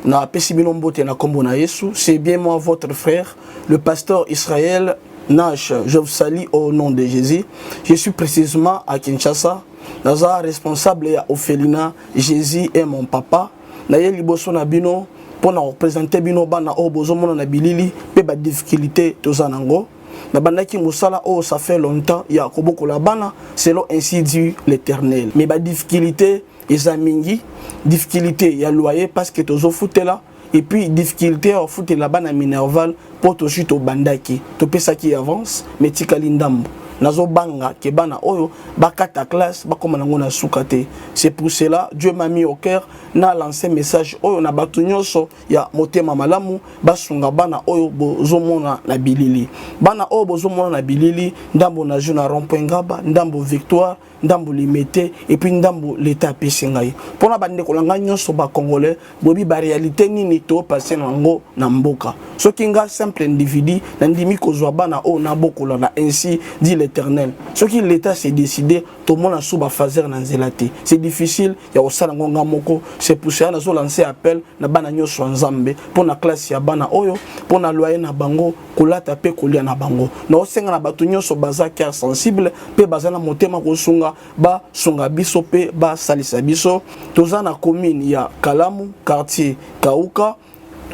na pesi bino mbote na kombo na Yesu, c'est bien moi votre frère le pasteur Israël Nash. Je vous salue au nom de Jésus. Je suis précisément à Kinshasa. Naza responsable ya Ophelina. Jésus est mon papa. Naye liboso na bino pour na représenter bino bana o bozomona na bilili pe ba difficulté tozanango. Na bandaki musala o ça fait longtemps ya koboko la bana selon ainsi dit l'Éternel. Mais ba difficulté ezamingi difficulté ya loyer parce que tozo foutela et puis difficulté à foutre là-bas na Minerval pour to chute au bandaki to pesa qui avance mais tikali ndambo nazo banga ke bana oyo bakata classe bakoma nango na sukate. C'est pour cela Dieu m'a mis au cœur na lancé message oyo na batu nyonso ya motema malamu basunga bana oyo bozomona na bilili bana oyo bozomona na bilili ndambo na juna rond-point Ngaba ndambo Victoire ndambo limité et puis ndambo l'état pesingai pona bande kolanga nyonso ba congolais bobi ba réalité nini to passer nango na mboka soki nga simple individu na ndimi kozwa bana o na bokola na ainsi dit l'Éternel soki l'état s'est décidé to mona suba fazer na nzelati c'est difficile ya osala ngonga moko. C'est pour ça nazo lancer appel na bana nyonso nzambe pona classe ya bana oyo pona loyer na bango kolata pe kolia na bango na osenga na batu nyonso baza cœur sensible pe baza na motema kosunga ba sunga biso pe ba salisa biso toza na commune ya Kalamu quartier Kauka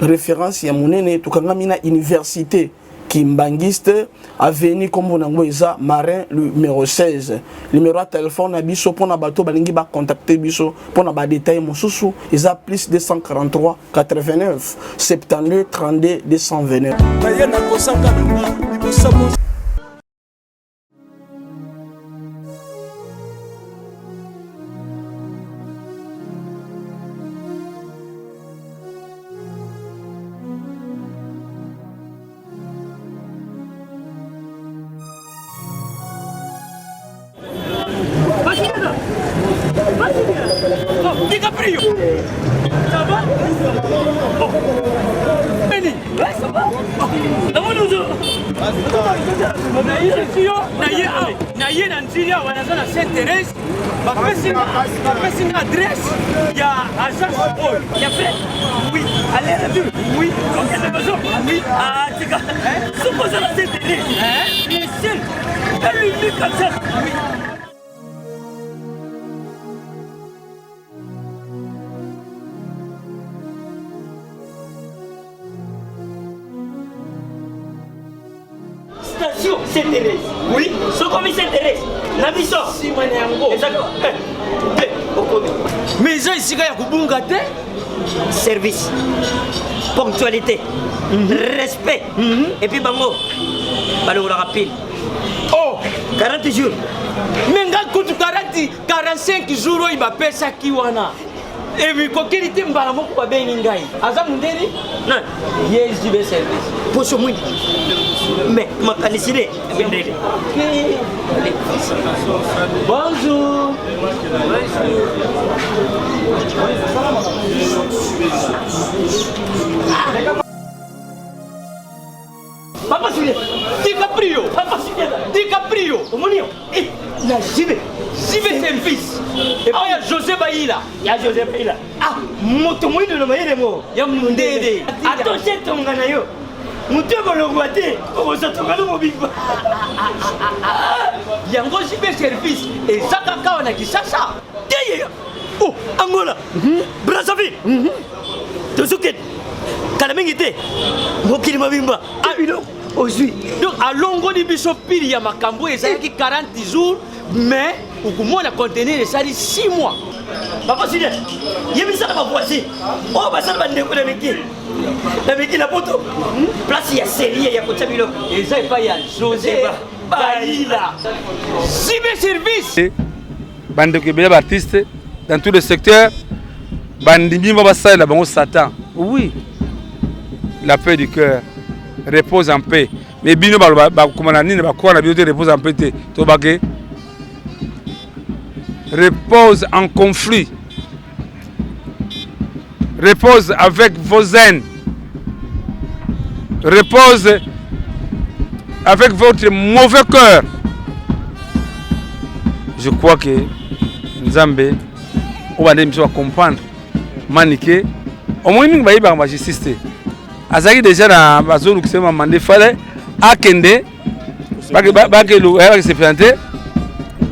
référence ya monene tukangami na université Kimbangiste avenue kombo nango eza Marin numéro 16 numéro de téléphone na biso pona bato balingi ba contacter biso pona ba détail mosusu eza plus 243 89 72 32 229 bayena kosanga na libosa.
DiCaprio, ça va? Oh. Benny, ouais, ça va? naye na nzilia wanaza na Saint-Thérèse bapesi nga adresse ya agence oil ya fait oui allez la vue oui donc elle a besoin oui ah tika suppose la Saint-Thérèse bien sûr elle lui dit comme ça oui.
Station Saint-Thérèse. Oui. Ce comme Saint-Thérèse. La mission. Si moi n'ai exactement.
Mais ça ici il y a kubunga te.
Service. Ponctualité. Respect. Et puis bango. Balo la rapide.
Oh,
40 jours.
Mais nga kutu 45 jours il va payer ça qui wana. Et puis kokili te mbala moko ba bengi ngai. Aza mundeni?
Non.
Yes, du service.
Pour ce mwindi. Mais ma calicide.
Bonjour.
Papa Julien.
DiCaprio.
Papa Julien.
DiCaprio.
Omonio. Eh, la Jibe.
Jibe service. Et puis il y a José Baïla.
Il y a José Baïla. Ah, moto mwindi no mayele mo.
Ya mundede.
Attention tongana yo. Mutu bolongwa te okozotonga no mobimba
yango jibe service ezaka kawa na Kinshasa
teyeya oh Angola Brazzaville tozuke kala mingi te mokili mobimba abino ozwi
donc alongoli biso pili ya makambo ezalaki 40 jours mais okomona contenir esali 6 mois.
Papa Julien, yebisa na voisin. Oh basala bandeko na miki. Na miki la poto. Place ya série ya kota biloko.
Eza pas ya José Baïla. Jibe service.
Bandeko bela artiste dans tous les secteurs bandimi ba basala bango Satan. Oui. la paix du cœur. Repose en paix. Mais bino comme on a dit, repose en paix. Repose en conflit. Repose avec vos haines. Repose avec votre mauvais cœur. Je crois que Nzambe, on va comprendre. Manique, au moins, nous allons voir justice. Azaki déjà dans la zone où c'est mandé fallait akende se présenter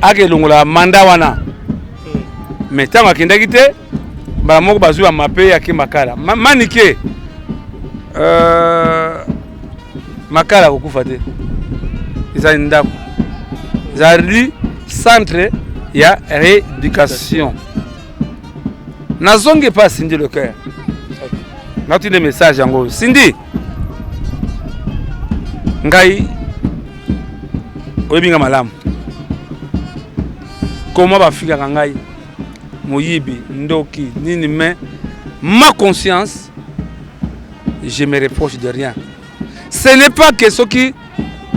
akelo la mandat wana. Mais tant akende kité ba moko bazu mape ya Makala. Manique Makala kokufa te. Ils ndako. Zali centre ya rééducation. Nazonge pas Cindy le cœur. Nati des messages en gros. Cindy. Ngai oyebinga malamu. Comment va fika ngai moyibi ndoki nini mais ma conscience je me reproche de rien. Ce n'est pas que ce qui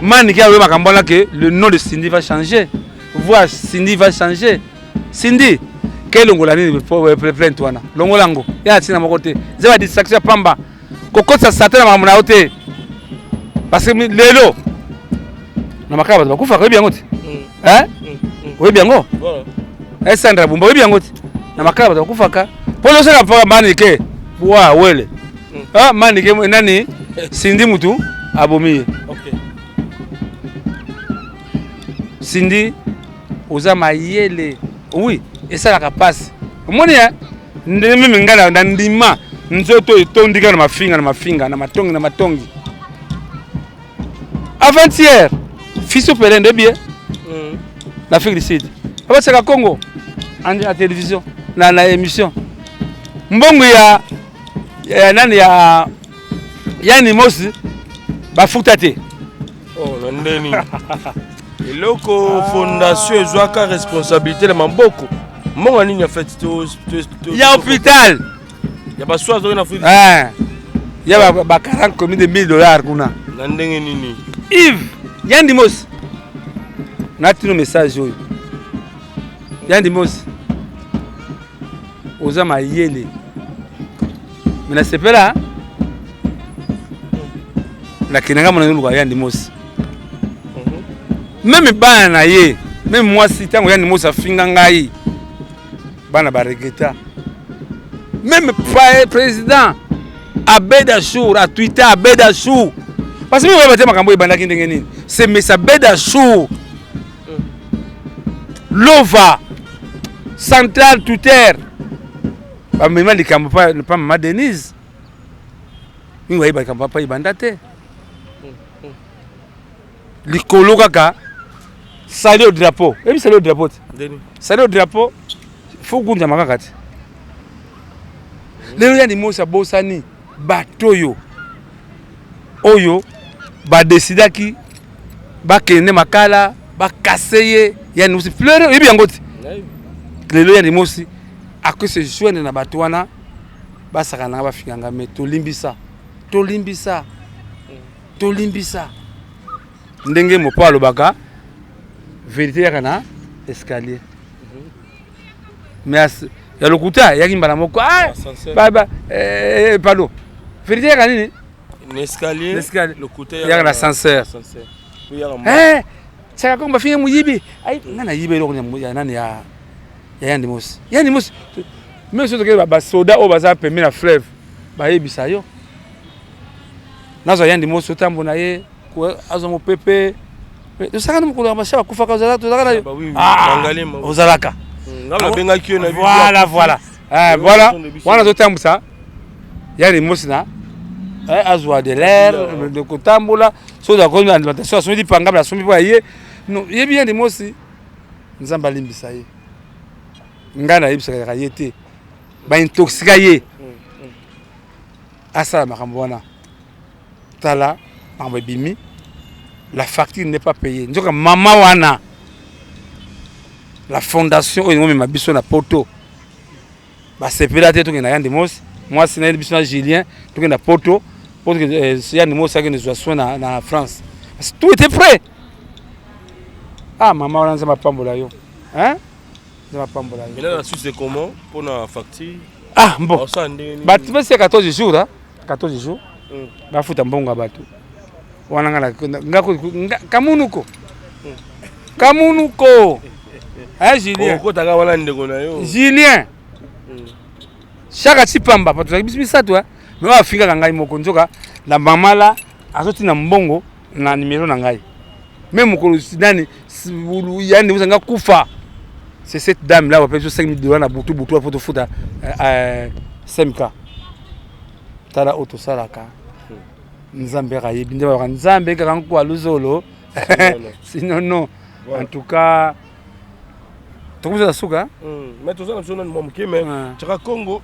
maniki a makambola que le nom de Cindy va changer. Voir Cindy va changer. Cindy quel longola nini plainte wana longolango ya tina mokote zeba distraction pamba kokotsa satana makambo na ote parce que lelo na makaba bakufa ko biango te ko biango Sandra Bumba ko biango te na makaba bakufa ka polo sala pa manike wa wele manike nani Cindy mutu abomi. OK Cindy oza mayele oui. Et ça la passe. Moi ndeme ngala na ndima nzoto etondika na mafinga na matongi. Avant-hier, fils opéré de bien. L'Afrique du Sud. Aba c'est Congo à la télévision na émission. Mbongo ya nani ya yani mosi ba futate.
Oh ndeni. Eloko fondation ezwaka responsabilité na maboko. Mon ligne a fait
il y a hôpital.
Il y a pas soit dans Afrique.
Il y a 40 combien de $1000 kuna.
Na ndenge nini?
Yves, Yandimos. Nati no message oyo. Yandimos. Oza mayele. Mina sepela. La kinanga mona luka Yandimos. Même bana ye, même moi si tango Yandimos afinga ngai. Bana baregeta. Même président Abedachou a tweeté Abedachou. Parce que vous voyez makambo ibanda kindenge nini. C'est mais Abedachou. Lova centrale Twitter. Ba mema likambo pas Mama Denise. Vous voyez makambo pas ibanda te. Likolo kaka salut au drapeau. Et puis salut au drapeau. Salut au drapeau. Faut gunja makakati. Lelo ya ni mosa bosani batoyo. Oyo ba decidaki ba kene Makala ba kaseye ya ni fleur ebi ngoti. Lelo ya ni mosi akose joindre na bato wana ba sakana ba fikanga me tolimbisa. Ndenge mo pa lobaka vérité ya kana escalier. Mais ya lokuta ya kimbala moko pardon vérité ya kanini
l'escalier lokuta
ya l'ascenseur saka komba finga muyibi ai ngana yibe lo ya nani ya Yandimos mais surtout que ba soda o baza pembe na fleuve ba yebisa yo nazo Yandimos otambo na ye ko azo mo pepe to saka no ko ba sha kufa ka zala to zaka na ozalaka. Voilà. Voilà. Voilà d'autant ça. Il y a des mots là. Azwa de l'air, de Kotambola, so da konyo alimentation, so di pangaba, so mi boye. Non, il y a bien des mots aussi. Nzamba limbisa ye. Ngana yibisa ka yete. Ba intoxika ye. Asa makambo wana. Tala, makambo bimi. La facture n'est pas payée. Nzoka mama wana. La fondation oyo ngome mabiso na poto ba sepela te to ngena Yandimos moi sina biso na Julien to ngena poto pour que Yann Moussa ne soit soin en France. Tout était prêt. Ah, maman, on a pas de yo. Hein? On a pas de
mais là, la Suisse, c'est comment pour la facture?
Ah, bon. Bah, tu vois, c'est 14 jours, hein? 14 jours. Bah, faut un bon gabato. On a Kamunuko. Kamunuko. Hein, Julien? Julien. Chaque tipamba, parce que ça, toi. Mais on va finir quand il m'a la maman là, a sorti na mbongo na numéro na ngai. Même au Sudani, Yann vous avez kufa. C'est cette dame là, on paye 5 000 $ na boutou pour te foutre à 5K. Tala auto salaka. Nzambe rayi, binde wa nzambe kanko aluzolo. Sinon non. En tout cas, tu vous asuka.
Mais tout ça nous sommes momké mais Chaka Congo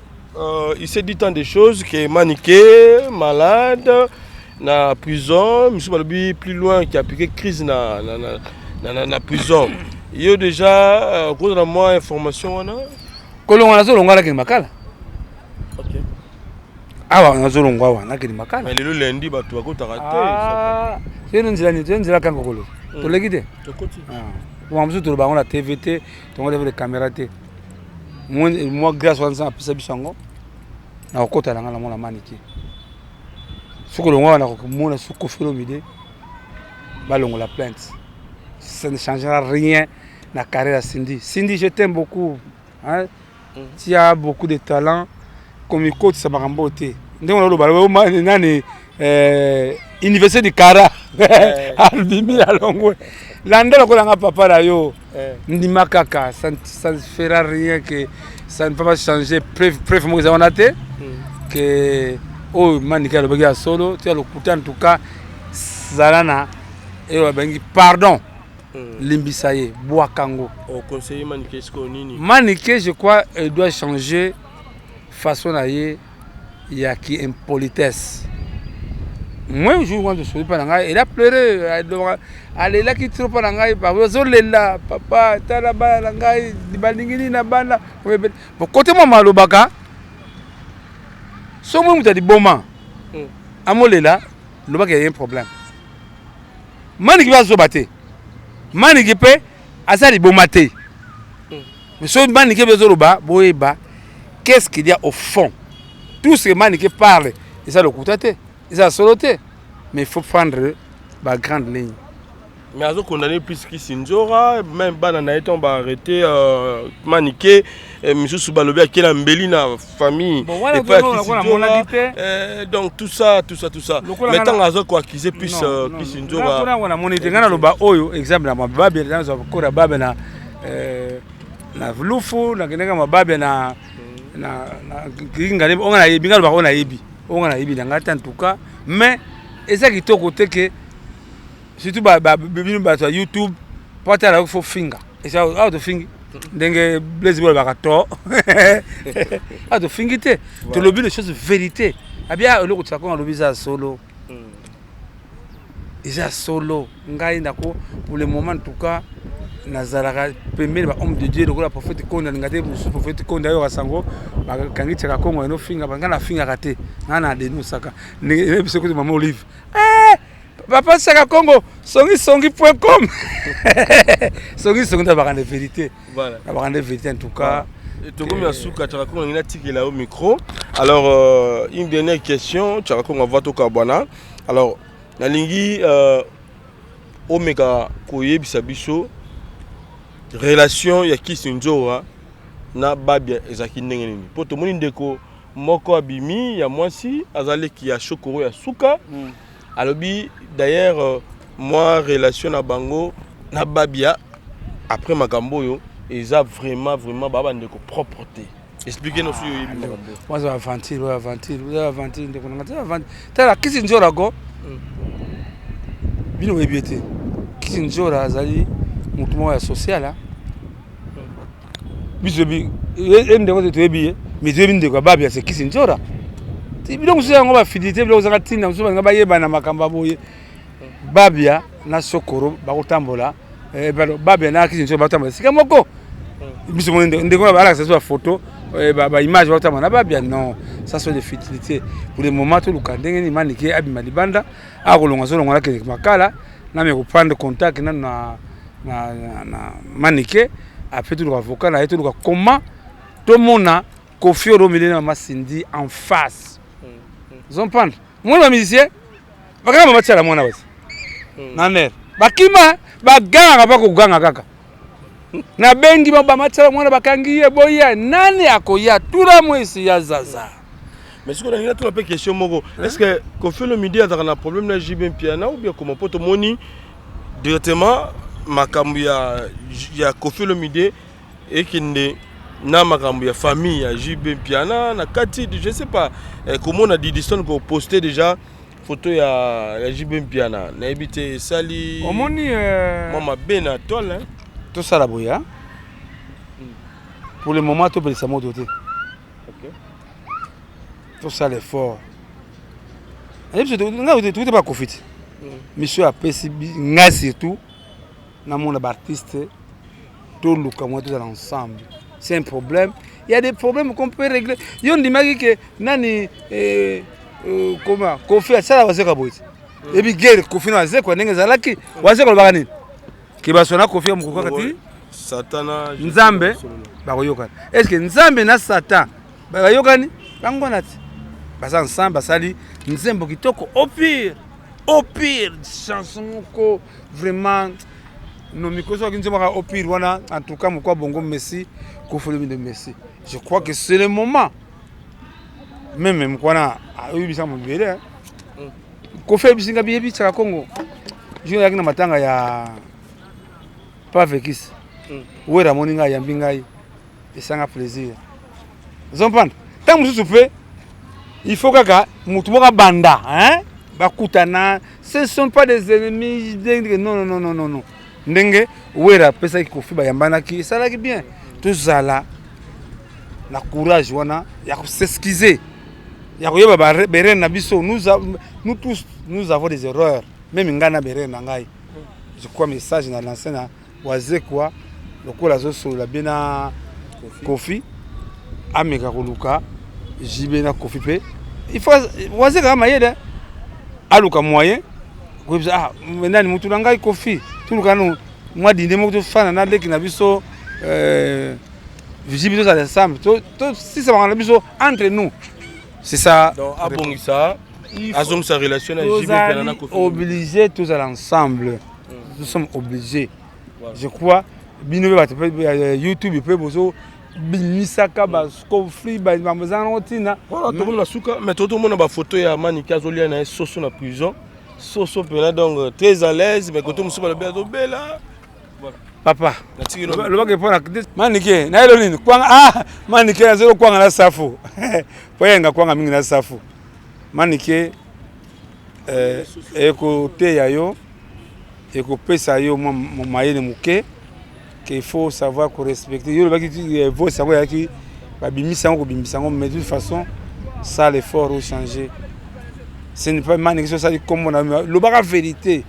il s'est dit tant de choses que maniqué, malade, na prison, monsieur Balobi plus loin qui a appliqué crise na prison. Il y a déjà gros dans moi information on a.
Kolonga na zolonga la kimakala. OK. Ah wa na zolonga wa na kimakala.
Mais le lundi ba tu ko taraté.
Ah, c'est une nzila kango kolo. To legide.
To koti.
Ah. Wa mzu to ba on la TVT, to ngode les caméras té. Moi grâce à ça pisa bisango. Na okota la ngala mona maniki. Suko longa na ko mona suko felo mide. Balongo la plainte. Ça ne changera rien dans la carrière de Cindy. Cindy, je t'aime beaucoup. Hein? Tu as beaucoup de talent. Comme il coach, ça m'a remboté. Nous avons Université de Kara. Albimi la longue. L'andel ko langa papa là yo. Ndima kaka, ça ne fera rien que ça ne peut pas changer. Préfère que on a été que oh manika le baga solo, tu as le couteau en tout cas Zalana et pardon. Limbisaye, Boakango.
Au conseiller Maniké,
Maniké, je crois, elle doit changer façon d'aller. Il y a qui impolitesse. Moi, je joue quand je suis pas il a pleuré. Elle est là qui trouve pas l'angai. Là, papa, t'as là-bas l'angai, di balingini na banda. Bon, côté moi malobaka. So moi m'ta di boma. Amolé là, le bac il y a un problème. Maniké va se battre. Maniké pe asali bomate. Mais so Maniké bezoloba boyeba. Qu'est-ce qu'il y a au fond? Tout ce que Maniké parle, et ça le coûte, et ça soloté. Mais il faut prendre la grande ligne.
Mais à ce condamné plus qui Sinjora, même Banana on va arrêter Maniké, M. Soubalobé qui est la Mbélina famille. Et pas donc tout ça. Maintenant à ce quoi qu'ils aient plus qui Sinjora.
On a monité dans le bas oyo exemple na mababe dans zo ko babe na vlufu na keneka mababe na ngale on a yebi ngalo ba on a yebi en tout cas mais et ça qui to côté que surtout ba YouTube porter la faut finger et ça out of finger ndenge blaze bol ba to out of finger te to lobby les choses vérité abia le ko tsako lobby ça solo déjà solo ngai ndako pour le moment en tout cas nazalaka pembeni ba homme de Dieu lokola prophète Konda ngate musu prophète Konda yo kasango bakangi tsaka Kongo no finga bangana finga kate ngana de nusaka ne biso ko mama Olive papa saka Kongo songi.com songi ta bakande vérité
voilà
la bakande vérité en tout cas
et tout comme yasuka tsaka Kongo ngina tikela au micro alors une dernière question tsaka Kongo va to kabwana alors nalingi omeka koyebisa biso relation ya Kisinjora na babia ezaki ndenge nini po to moni ndeko moko abimi ya mwasi azaleki ya shokoro ya suka alobi d'ailleurs moi relation na bango na babia après makambo yo eza vraiment baba ndeko propreté expliquez-nous sur yo makambo
moi ça aventure ndeko ngata tala Kisinjora go bino webiete Kisinjora azali mouvement social hein bisobi ndeko tebi mais tebi ndeko babia c'est Kisinjora ti bilongo so ngo ba fidélité bilongo zanga tinda so nga bayeba na makamba boye babia na sokoro ba kotambola babia na Kisinjora ba kotambola sika moko biso ndeko ba ala sa photo image bien non, ça sont des futilités. Pour le moment tout le kandenge ni manike abima libanda akolonga solonga ke makala na me prendre contact na manike après tout le avocat na tout le comment tout le monde Kofi Olomide na Masindi en face. Vous comprenez? Moi le musicien bakama matala mwana basi. Na ner. Bakima baganga ba ko ganga kaka. Na bengi baba matala mwana bakangiye boya nani akoya tula mwesi ya zaza.
Mais ce qu'on a là tout la question moko. Est-ce que Kofi Olomide a un problème na JB Piana ou bien comment poto moni directement makambu ya Kofi Olomide et qui ne na makambu ya famille ya JB Piana na kati je sais pas comment on a dit diston pour poster déjà photo ya JB Piana na habité sali
omoni
mama bena tol hein
tout ça la boya pour le moment tout peut ça moto té OK tout ça l'effort et puis tout pas Kofi monsieur a pesi nga surtout na mon artiste tout le comme tout ensemble. C'est un problème. Il y a des problèmes qu'on peut régler. Yon dimagi que nani comment Kofi a ça va se kaboiti. Et puis guerre Kofi na ze kwa ndenge zalaki waze kwa bagani. Kibasona Kofi mukoko kati
Satana
Nzambe bakoyoka. Est-ce que Nzambe na Satan bakayokani bangona ti. Basa ensemble basali Nzembo kitoko au pire chanson ko vraiment non mikoso kinzema au pire wana en tout cas mukwa bongo Messi Kofi Olomide Messi. Je crois que c'est le moment. Même quoi na ayubisa mbele. Kofi bisinga biyebi cha Congo. Je yaki na matanga ya Pavekis. Wera moninga ya mbingai. Esanga plaisir. Zompanda. Tant mususu pe il faut que mutu moka banda hein bakutana ce ne sont pas des ennemis non. Ndenge wera pesa ki Kofi bayambana ki ça laki bien. Tout ça là la courage wana ya s'excuser. Ya koyeba beren na biso nous tous nous avons des erreurs même ngana beren na ngai. Je crois message na lancer na waze quoi lokola zo so la bena Kofi ameka koluka jibe na Kofi pe il faut waze kama yeda aluka moyen ko maintenant mutu na ngai Kofi tulukano moi dinde mo to fana na leki na biso visible tous ensemble tout si ça va biso entre nous c'est ça
donc abongisa azom sa relation avec JB Piana na Kofi
obligés tous ensemble nous sommes obligés je crois bino ba YouTube peut bozo bimisaka ba conflit ba mazana otina
voilà tout la suka mais tout le monde ba photo ya Maniki azolia na soso na prison soso pena donc très à l'aise mais quand tout musuba le bien bela
papa le bag pour Maniki na elo nini kwanga Maniki azelo kwanga na safu poyenga kwanga mingi na safu Maniki écoutez yayo ekopesa yo momayele muke qu'il faut savoir qu'on respecte yo le bag qui vaut savoir qui babimisa ko bimisa mais de toute façon ça l'effort au changer. Ce n'est pas Maniki ça dit comme on a le baga vérité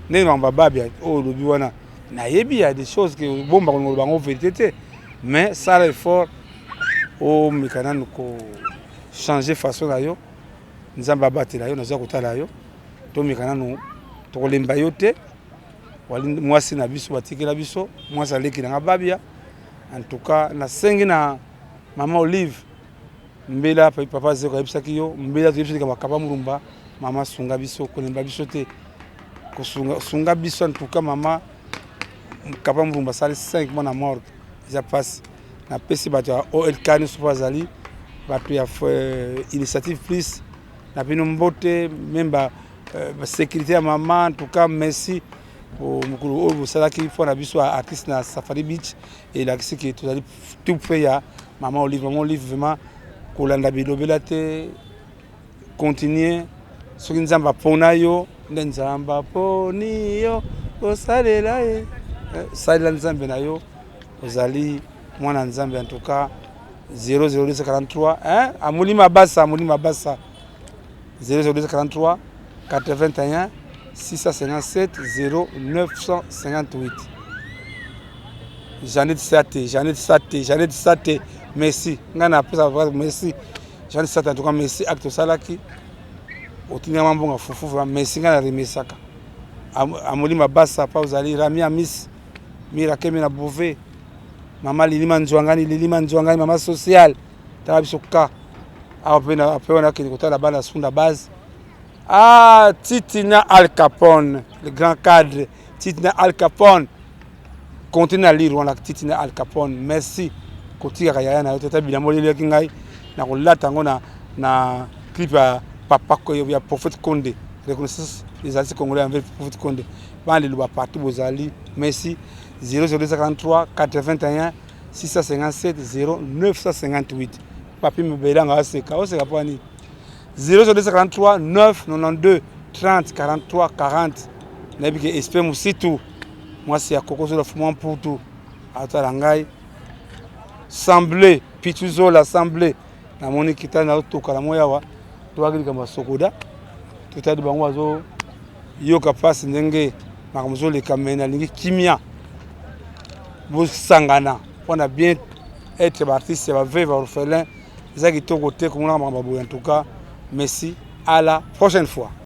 ne ngamba babia oh le biwana na yebi il y a des choses que bomba ko bango vérité mais ça l'effort au mikana ko changer façon là yo nzamba batela yo naza kotala yo to mikana no to lemba yo te wali mwasi na biso batikela biso mwasi aleki na babia en tout cas na sengi na mama Olive mbela papa zeko yebisaki yo mbela to yebisaki makaba mulumba mama sunga biso kolemba biso te ko sunga biso en tout cas mama kaba mulumba sali 5 mois na morgue déjà passe na pesi bato ya OLK ni supazali bato ya initiative plus na bino mbote même ba sécurité ya mama en tout cas merci pour mukuru salaki pour na biso artiste na Safari Beach et là c'est que tout allait tout fait ya maman Olive vraiment kolanda bilobela te continuer ce qui nzamba pona yo nzamba poni yo osalela salela nzambe na yo ozali mwana nzambe en tout cas 00243 hein amulima basa 00243 81 657 0958 Janet Sate merci nga na pesa merci Jean Satan en tout cas merci acte salaki otinga mambonga fufu merci nga na remesaka amoli mabasa pa uzali rami amis mira kemi na bouvet mama lilima nzwangani mama social tala bisoka apena kini kotala bana sunda base Titina Al Capone le grand cadre Titina Al Capone continue à lire on Titina Al Capone merci kotika kaya na tata bilamo lele kingai na kolata ngona na clip ya papa ko ya prophète Condé reconnaissance les artistes congolais envers prophète Condé bande le parti bozali merci 0053 81 657 0958 papi mbelanga aseka oseka pani 0243 992 30 43 40 nabike espère musitu mwasi ya kokozo la fumwa mputu atala ngai semblé pituzo l'assemblée na moni kita na toka la moya toaki kama sokoda tutadi bango azo yoka pasi ndenge makamzo le kamena lingi kimia vous sangana on a bien être artiste va vivre orphelin zaki toko te komona makambo en tout cas merci à la prochaine fois.